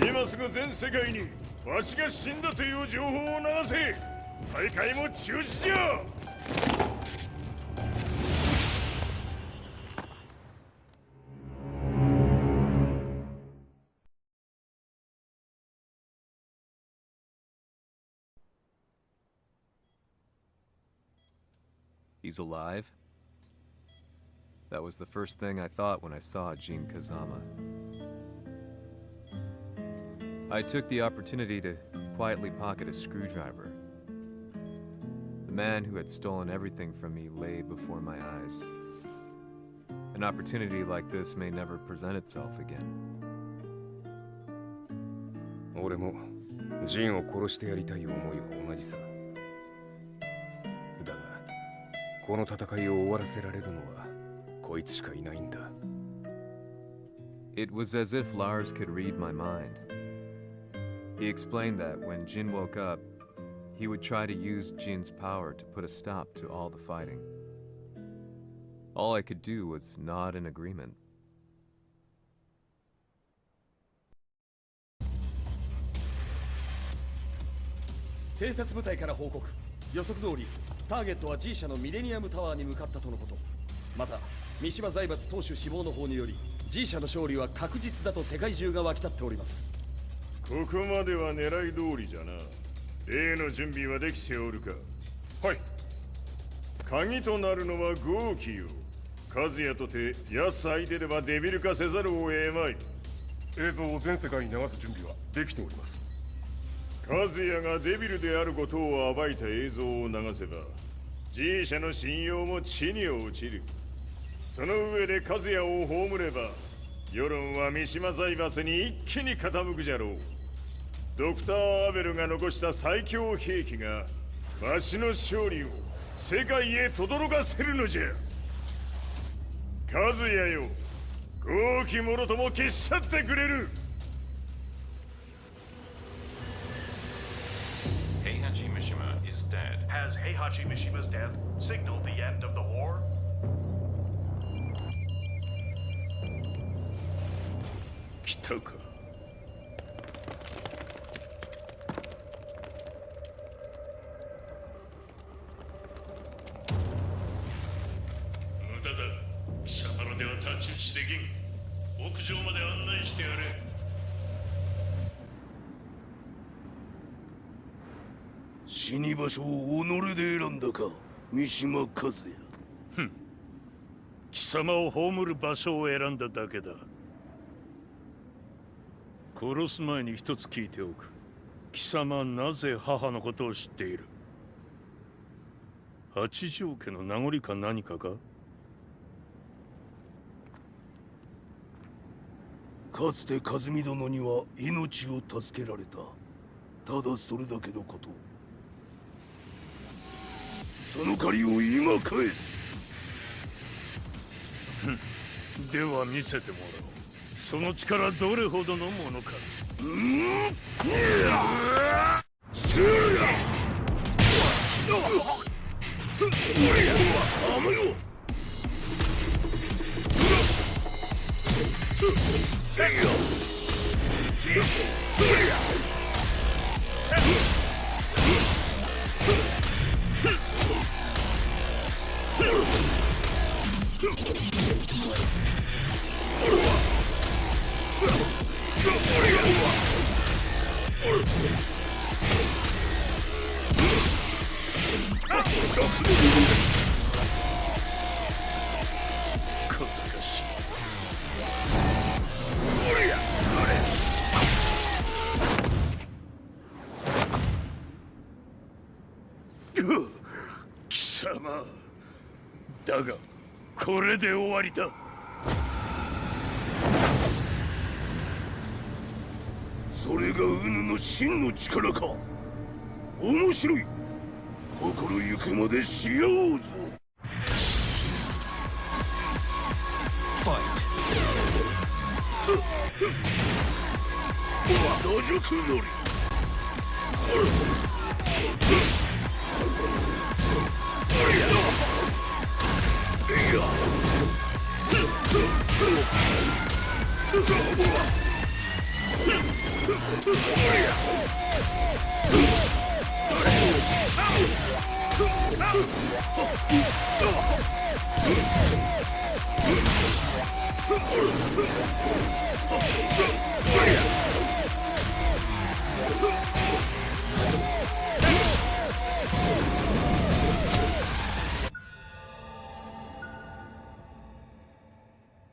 じゃ。今すぐ全世界にわしが死んだという情報を流せ。大会も中止じゃ。He's alive? That was the first thing I thought when I saw Jin Kazama. I took the opportunity to quietly pocket a screwdriver. The man who had stolen everything from me lay before my eyes. An opportunity like this may never present itself again. 俺もジンを殺してやりたい思いは同じさ。だが、この戦いを終わらせられるのはこいつしかいないんだ。It was as if Lars could read my mind. He explained that when Jin woke up, he would try to use Jin's power to put a stop to all the fighting. All I could do was nod in agreement. 偵察部隊から報告。予測通り、ターゲットは G 社のミレニアムタワーに向かったとのこと。また、三島財閥当主死亡の方により、G 社の勝利は確実だと世界中が沸き立っております。ここまでは狙い通りじゃな。例の準備はできておるか？はい。鍵となるのは豪輝よ。和也とて奴相手ではデビル化せざるを得まい。映像を全世界に流す準備はできております。和也がデビルであることを暴いた映像を流せば G 社の信用も地に落ちる。その上で和也を葬れば世論は三島財閥に一気に傾くじゃろう。ドクター・アベルが残した最強兵器がわしの勝利を世界へ轟かせるのじゃ。和也よ、豪輝者とも消し去ってくれる。Heihachi Mishima is dead. Has Heihachi Mishima's death signaled the end of the war? 来たか。無駄だ。貴様らでは太刀打ちできん。屋上まで案内してやれ。死に場所を己で選んだか、三島和也。ふん。貴様を葬る場所を選んだだけだ。殺す前に一つ聞いておく。貴様はなぜ母のことを知っている？八条家の名残か何かか？かつて和美殿には命を助けられた。ただそれだけのこと。その借りを今返す。では見せてもらおう。その力どれほどのものか。貴様だがこれで終わりだ。それがウヌの真の力か。面白い。心ゆくまでしようぞ。野宿乗り。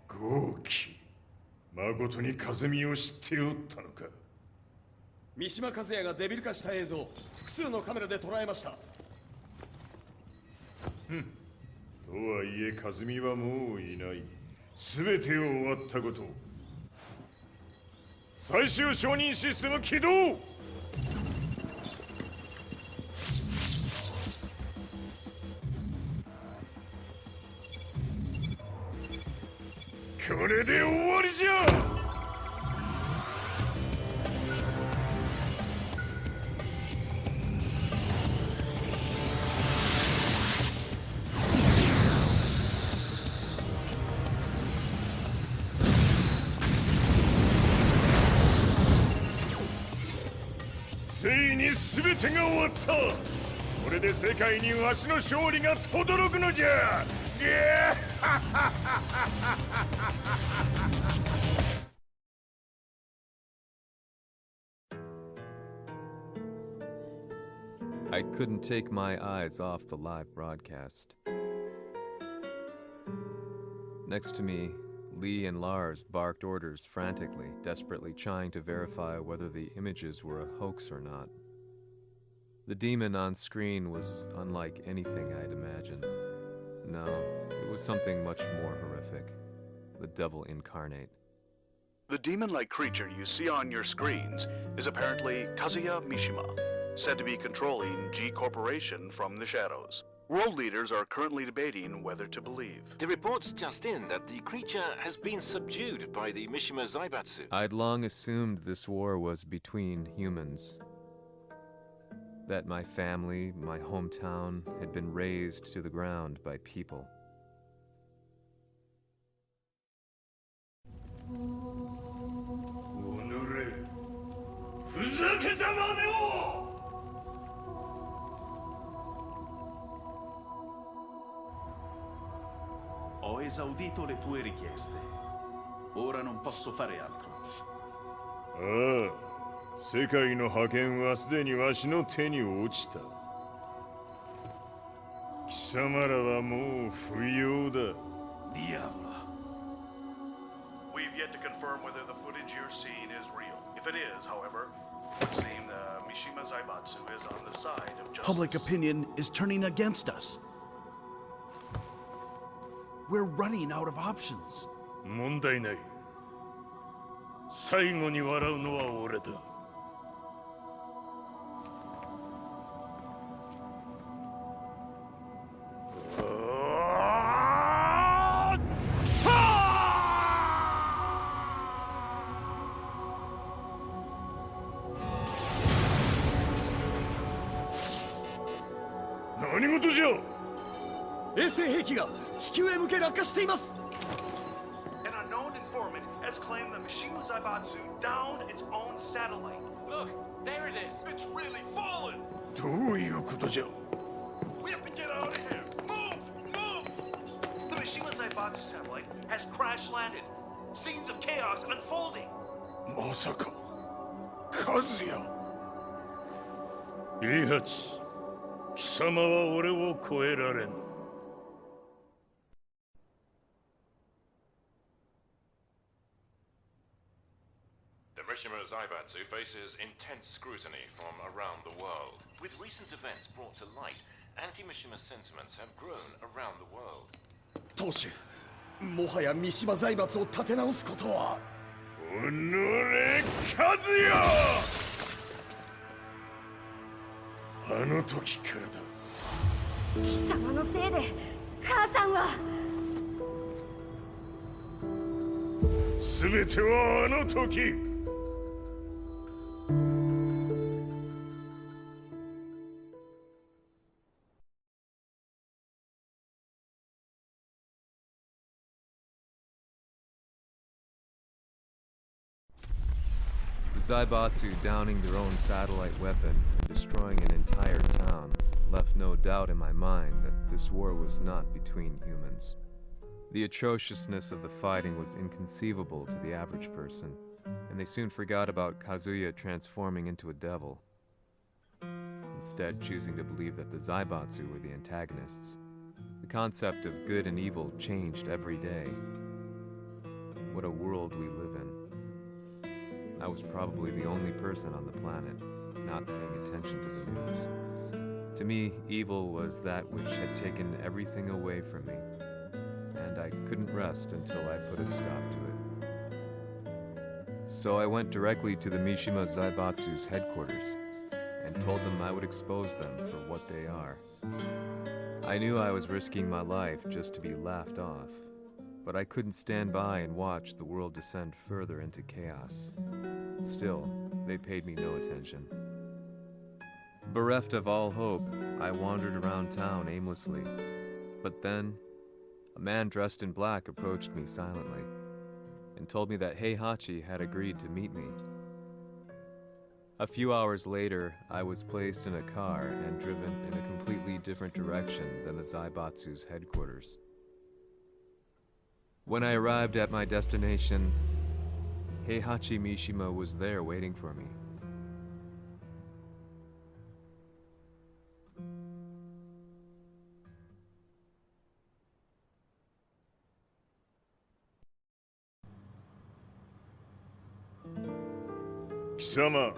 豪輝、まことに風見を知っておったのか。三島和也がデビル化した映像、複数のカメラで捉えました。とはいえ風見はもういない。全てを終わったこと。最終承認システム起動。これで終わりじゃ。ついに全てが終わった。これで世界にわしの勝利が轟くのじゃ。I couldn't take my eyes off the live broadcast. Next to me, Lee and Lars barked orders frantically, desperately trying to verify whether the images were a hoax or not. The demon on screen was unlike anything I'd imagined. No, it was something much more horrific. The devil incarnate. The demon-like creature you see on your screens is apparently Kazuya Mishima, said to be controlling G Corporation from the shadows. World leaders are currently debating whether to believe. The reports just in that the creature has been subdued by the Mishima Zaibatsu. I'd long assumed this war was between humans. That my family, my hometown, had been razed to the ground by people. Ho esaudito le tue richieste. Ora non posso fare altro. ああ、世界の覇権はすでにわしの手に落ちた。貴様らはもう不要だ。Diavolo. We've yet to confirm whether the footage you're seeing is real. If it is, however, it would seem the Mishima Zaibatsu is on the side of justice. Public opinion is turning against us. We're running out of options. 問題ない。最後に笑うのは俺だ。は事じゃ。衛星兵器が地球へ向け落下しています。 An unknown informant has claimed the Mishima Zaibatsu downed its own satellite. Look, there it is. It's really fallen. どういうことじゃ。 We have to get out of here. Move! The Mishima Zaibatsu satellite has crash landed. Scenes of chaos unfolding. まさか、和也。イハチ、貴様は俺を超えられん。The Mishima Zaibatsu faces intense scrutiny from around the world. With recent events brought to light, anti-Mishima sentiments have grown around the world. 当主、もはや三島財閥を立て直すことは。おのれ、和也。あの時からだ。貴様のせいで母さんは。全てはあの時。The Zaibatsu downing their own satellite weapon and destroying an entire town left no doubt in my mind that this war was not between humans. The atrociousness of the fighting was inconceivable to the average person, and they soon forgot about Kazuya transforming into a devil, instead choosing to believe that the Zaibatsu were the antagonists. The concept of good and evil changed every day. What a world we live in. I was probably the only person on the planet not paying attention to the news. To me, evil was that which had taken everything away from me, and I couldn't rest until I put a stop to it. So I went directly to the Mishima Zaibatsu's headquarters and told them I would expose them for what they are. I knew I was risking my life just to be laughed off, but I couldn't stand by and watch the world descend further into chaos. Still, they paid me no attention. Bereft of all hope, I wandered around town aimlessly. But then, a man dressed in black approached me silently and told me that Heihachi had agreed to meet me. A few hours later, I was placed in a car and driven in a completely different direction than the Zaibatsu's headquarters. When I arrived at my destination, Heihachi Mishima was there waiting for me. Kisama,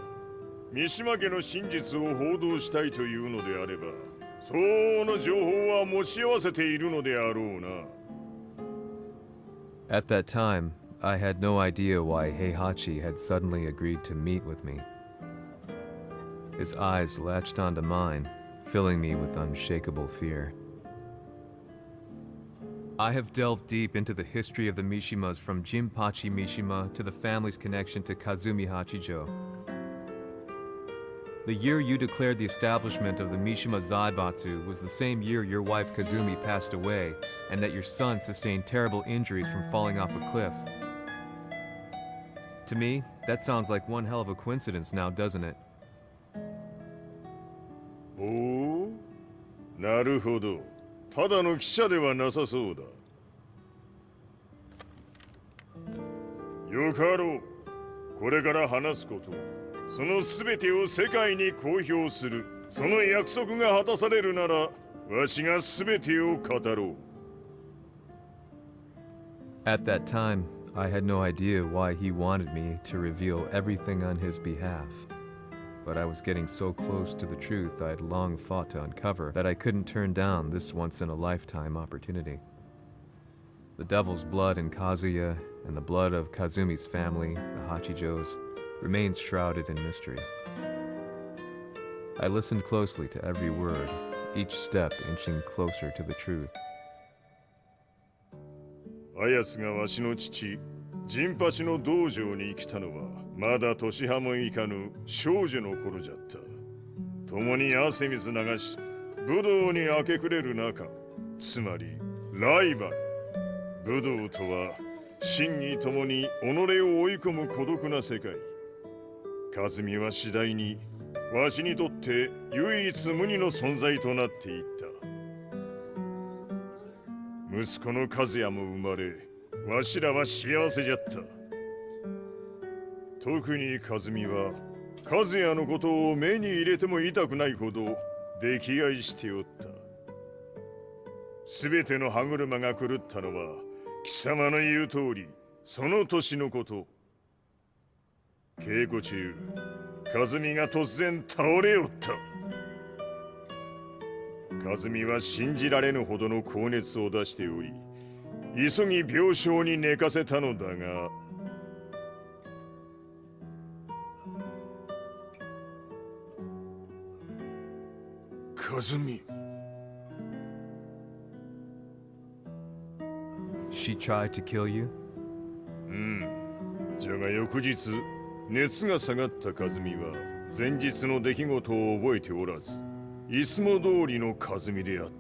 三島家の真実を報道したいというのであれば、相応の情報は持ち合わせているのであろうな。At that time, I had no idea why Heihachi had suddenly agreed to meet with me. His eyes latched onto mine, filling me with unshakable fear. I have delved deep into the history of the Mishimas from Jinpachi Mishima to the family's connection to Kazumi Hachijo. The year you declared the establishment of the Mishima Zaibatsu was the same year your wife Kazumi passed away, and that your son sustained terrible injuries from falling off a cliff. To me, that sounds like one hell of a coincidence now, doesn't it? おお、なるほど。ただの記者ではなさそうだ。よかろう。これから話すこと、その全てを世界に公表する。その約束が果たされるなら、わしが全てを語ろう。At that time, I had no idea why he wanted me to reveal everything on his behalf. But I was getting so close to the truth I'd long fought to uncover that I couldn't turn down this once-in-a-lifetime opportunity. The devil's blood in Kazuya and the blood of Kazumi's family, the Hachijos, remains shrouded in mystery. I listened closely to every word, each step inching closer to the truth. あやつがわしの父、陣八の道場に来たのは、まだ年端もいかぬ少女の頃じゃった。共に汗水流し、武道に明け暮れる中、つまりライバル。武道とは真にともに己を追い込む孤独な世界。和美は次第にわしにとって唯一無二の存在となっていった。息子の和也も生まれ、わしらは幸せじゃった。特に和美は和也のことを目に入れても痛くないほど溺愛しておった。すべての歯車が狂ったのは貴様の言う通りその年のこと。稽古中、和美が突然倒れおった。和美は信じられぬほどの高熱を出しており、急ぎ病床に寝かせたのだが、和美。She tried to kill you? じゃが翌日、熱が下がった和美は前日の出来事を覚えておらず、いつも通りの和美であった。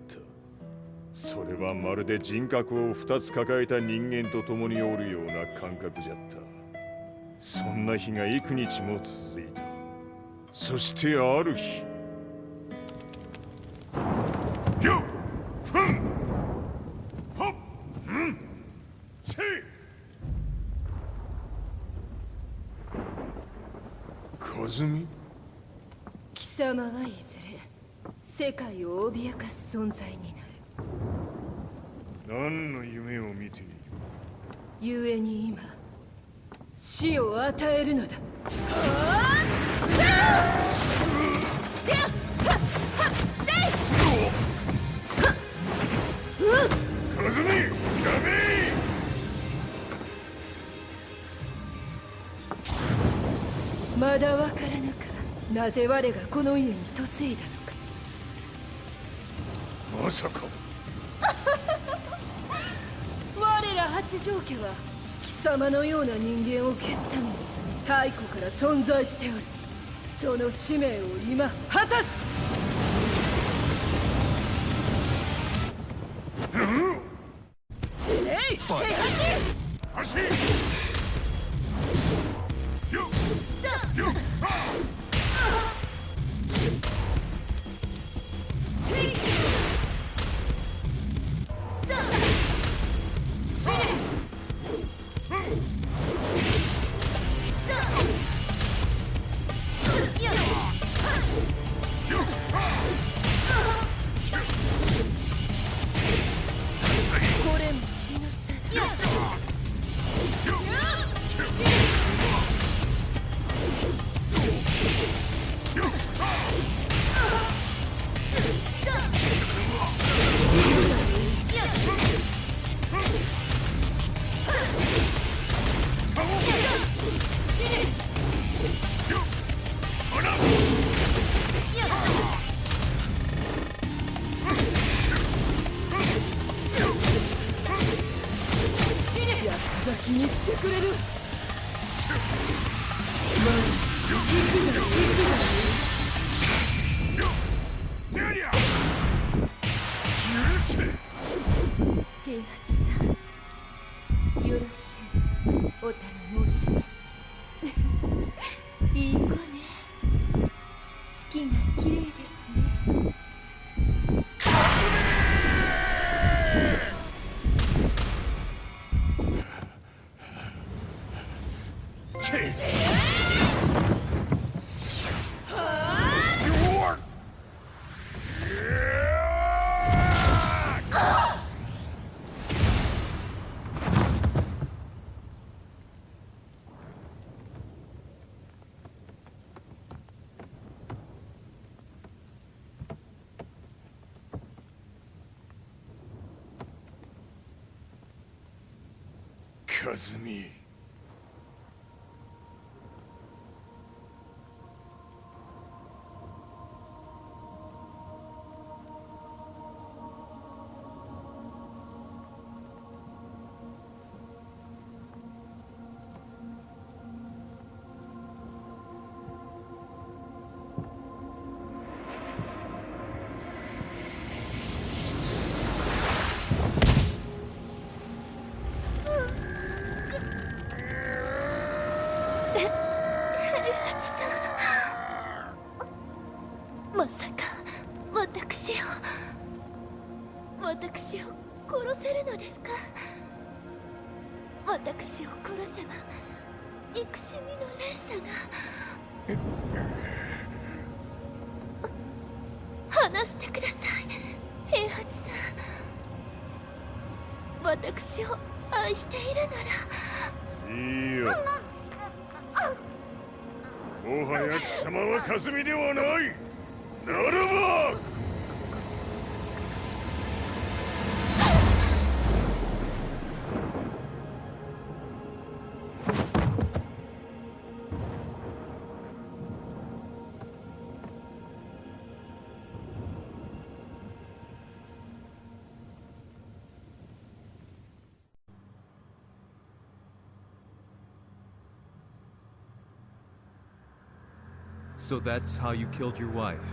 それはまるで人格を2つ抱えた人間と共におるような感覚じゃった。そんな日が幾日も続いた。そしてある日、和美。貴様はいずれ世界を脅かす存在になる。何の夢を見ている？故に今死を与えるのだ。和美、やめ！まだわからぬか、なぜ我がこの家に嫁いだのか。まさか我ら八丈家は貴様のような人間を消すために太古から存在しておる。その使命を今果たす。死ねい、平八！足！気にしてくれる。平八さん、よろしゅうお頼申します。いい子ね。月が綺麗ですね。和美。私を殺せるのですか？私を殺せば憎しみの連鎖が。話してください、平八さん。私を愛しているなら。いいよ。もはや貴様はカズミではない。ならばSo that's how you killed your wife.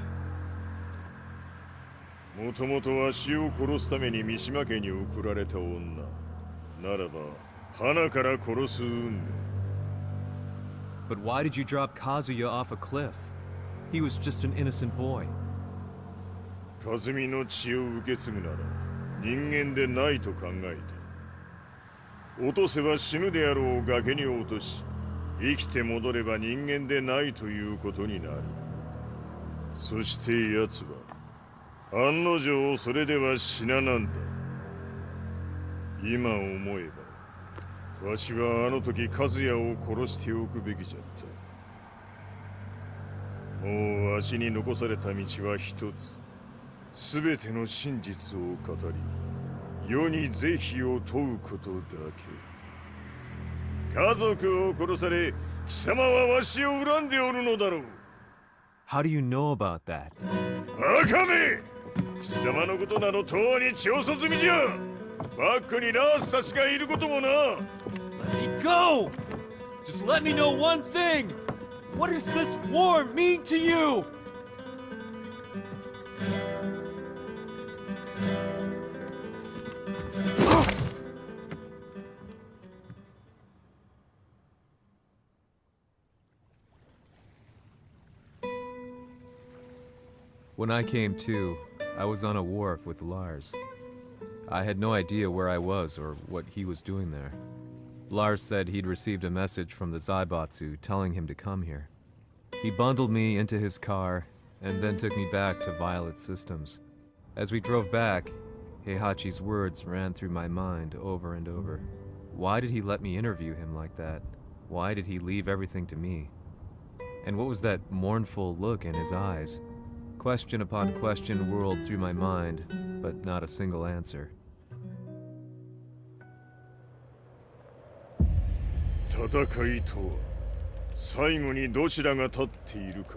もともとわしを殺すために三島家に送られた女ならば花から殺す運命。 But why did you drop Kazuya off a cliff? He was just an innocent boy. カズミの血を受け継ぐなら人間でないと考えて、落とせば死ぬであろう崖に落とし、生きて戻れば人間でないということになる。そして奴は案の定それでは死ななんだ。今思えばわしはあの時和也を殺しておくべきじゃった。もうわしに残された道は一つ。すべての真実を語り世に是非を問うことだけ。家族を殺され貴様はわしを恨んでおるのだろう。 How do you know about that? バカめ！貴様のことなどとうに調査済みじゃ。バックにラースたちがいることもな。 Let me go! Just let me know one thing! What does this war mean to you? When I came to, I was on a wharf with Lars. I had no idea where I was or what he was doing there. Lars said he'd received a message from the Zaibatsu telling him to come here. He bundled me into his car and then took me back to Violet Systems. As we drove back, Heihachi's words ran through my mind over and over. Why did he let me interview him like that? Why did he leave everything to me? And what was that mournful look in his eyes? Question upon question whirled through my mind, but not a single answer. 戦いとは最後にどちらが立っているか、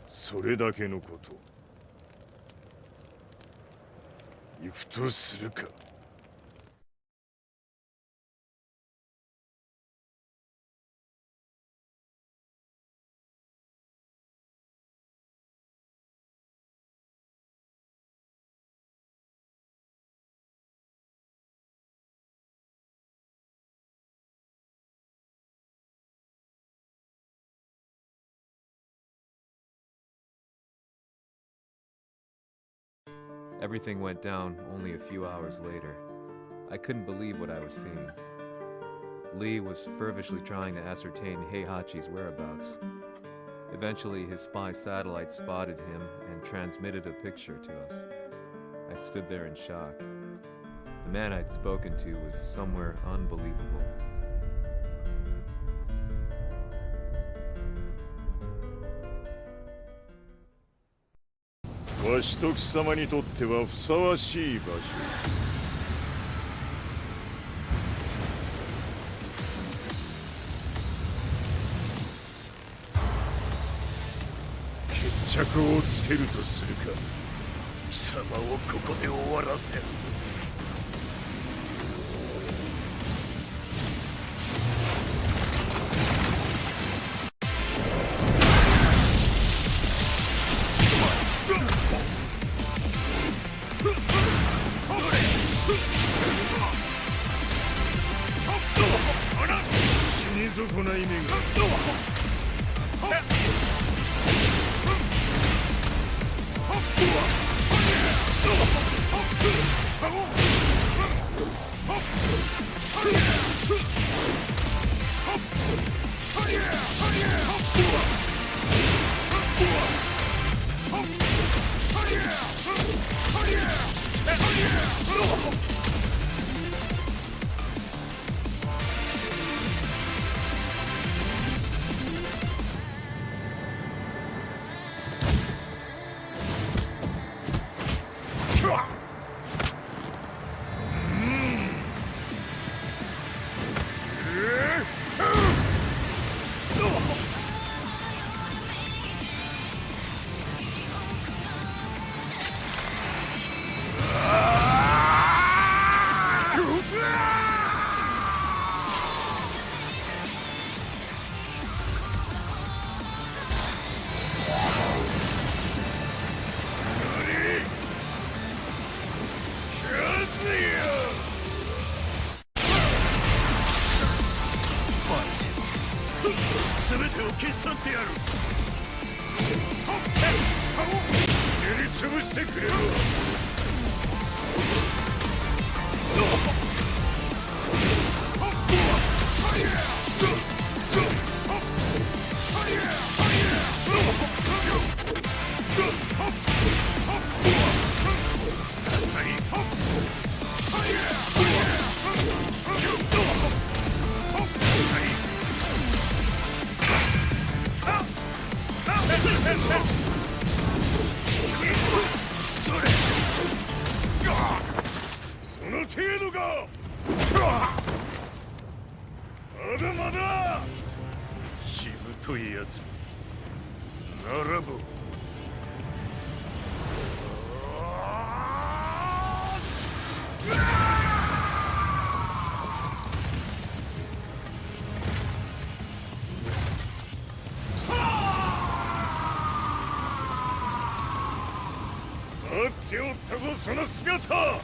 それだけのこと。行くとするか。Everything went down only a few hours later. I couldn't believe what I was seeing. Lee was fervently trying to ascertain Heihachi's whereabouts. Eventually, his spy satellite spotted him and transmitted a picture to us. I stood there in shock. The man I'd spoken to was somewhere unbelievable. わしと貴様にとってはふさわしい場所。決着をつけるとするか。貴様をここで終わらせる。こない目が。全てを消し去ってやる。塗りつぶしてくれろ。その程度か。まだまだしぶといやつならば待っておったぞその姿。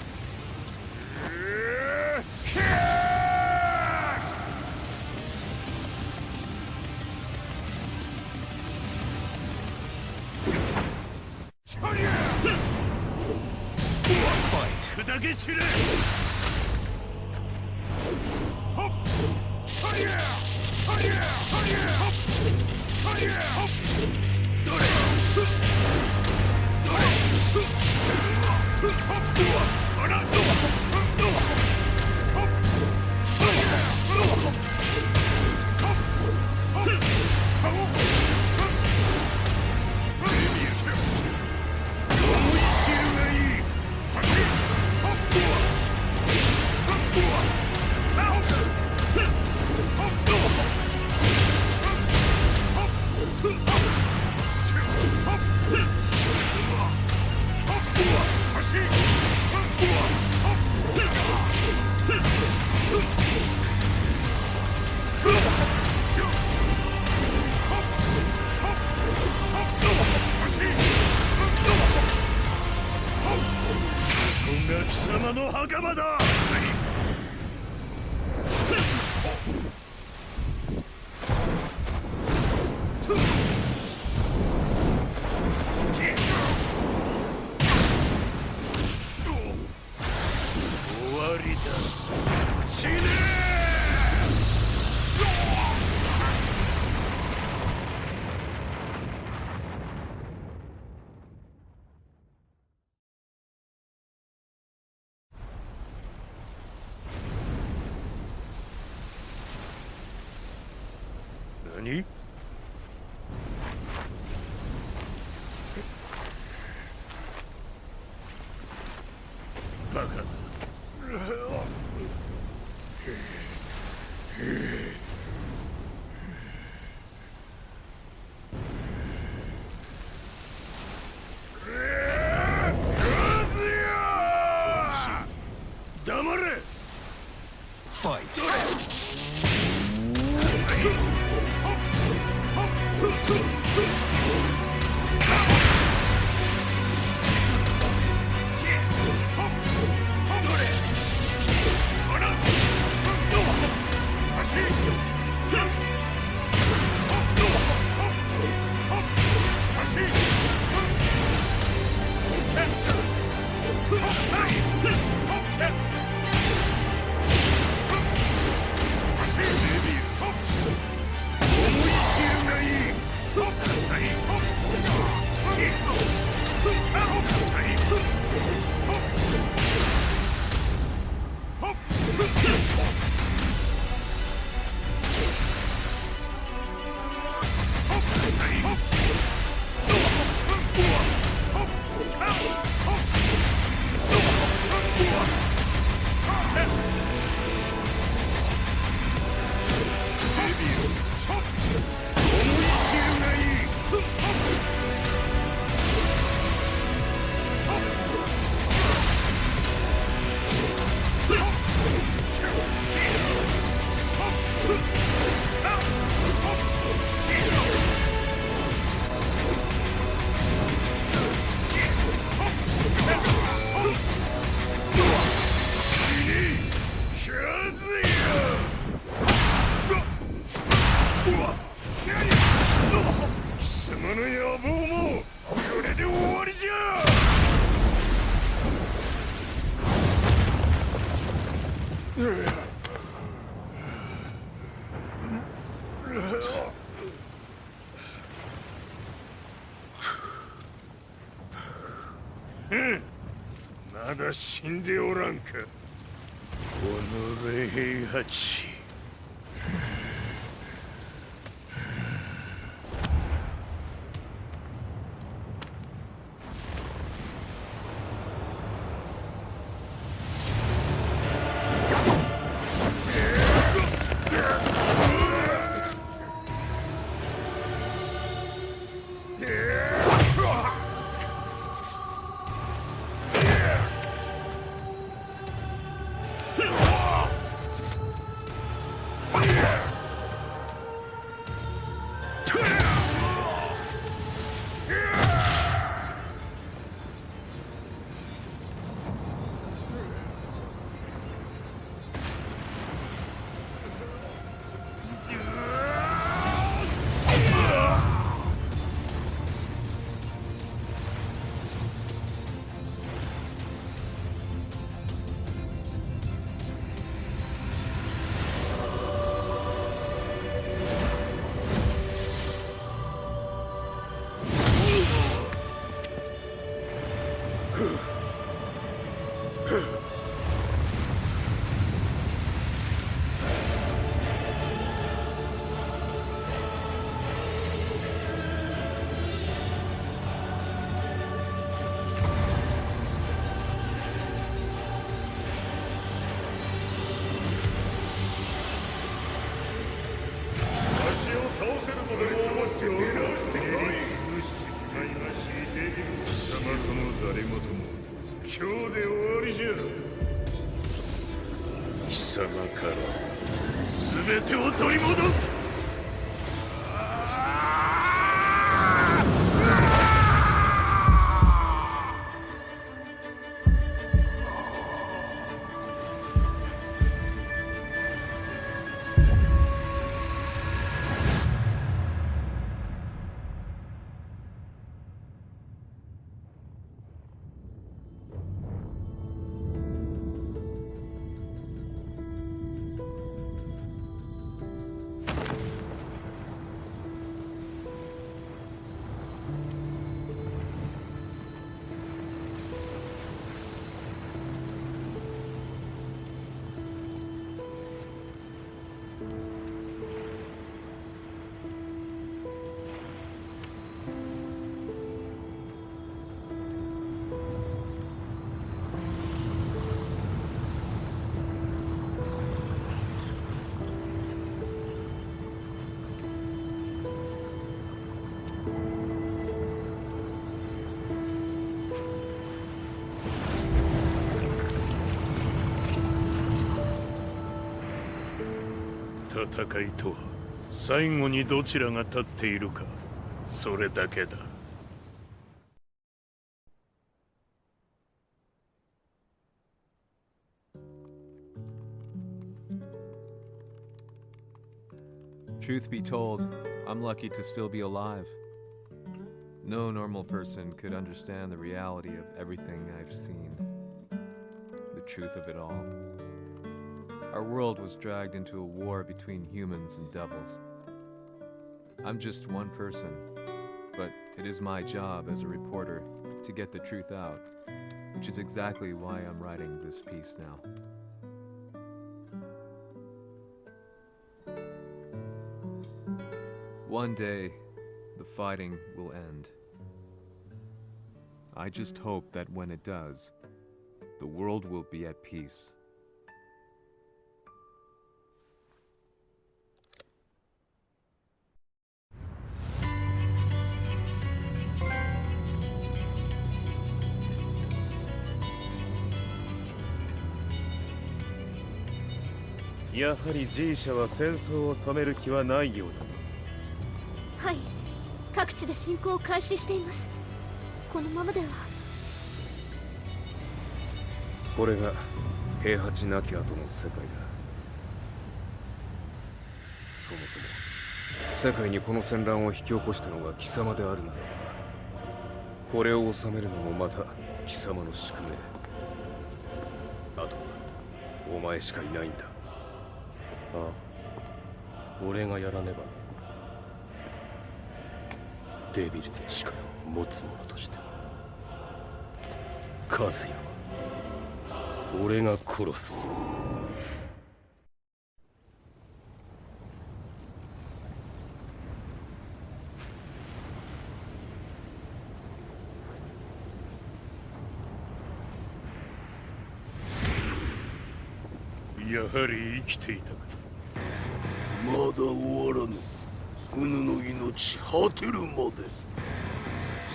砕け散れ。貴様の袴だ。終わりだ。死ね何？バカだ。黙れ。ファイト。まだ死んでおらんか。おのれ平八。貴様から全てを取り戻す。戦いとは最後にどちらが立っているか、それだけだ。Truth be told, I'm lucky to still be alive. No normal person could understand the reality of everything I've seen, the truth of it all. Our world was dragged into a war between humans and devils. I'm just one person, but it is my job as a reporter to get the truth out, which is exactly why I'm writing this piece now. One day, the fighting will end. I just hope that when it does, the world will be at peace.やはり G 社は戦争を止める気はないようだ。はい、各地で侵攻を開始しています。このままでは。これが平八なき後の世界だ。そもそも世界にこの戦乱を引き起こしたのが貴様であるならば、これを収めるのもまた貴様の宿命。あとはお前しかいないんだ。ああ、俺がやらねば。デビルの力を持つ者として和也は俺が殺す。やはり生きていたか。まだ終わらぬ。うぬの命果てるまで。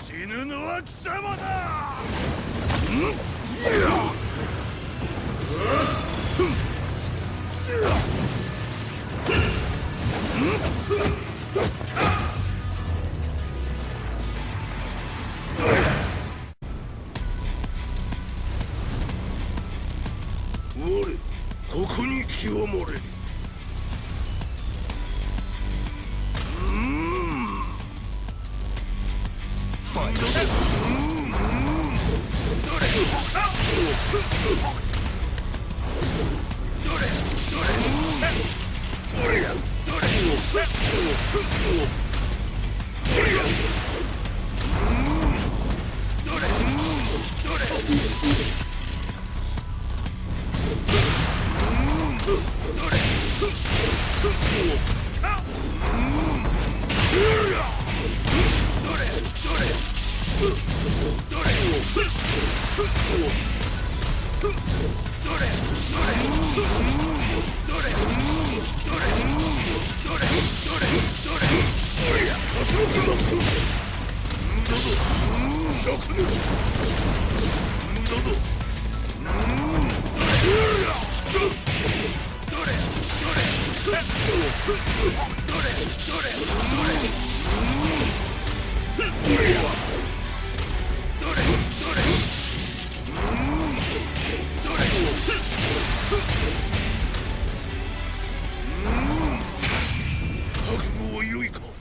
死ぬのは貴様だ。我、ここに極まれり。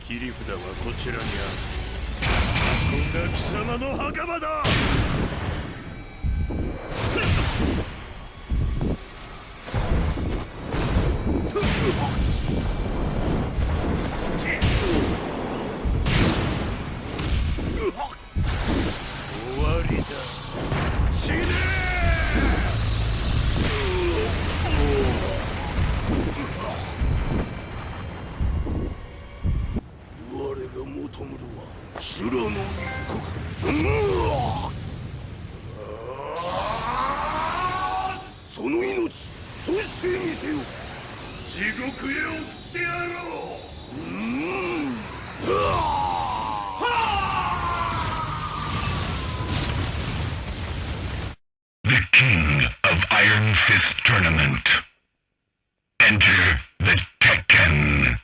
切り札はこちらにある。ここが貴様の墓場だ。終わりだ。死ね我が求むるは修羅の一刻。その命そしてみせよ。地獄へ送ってやろう。The King of Iron Fist Tournament. Enter the Tekken.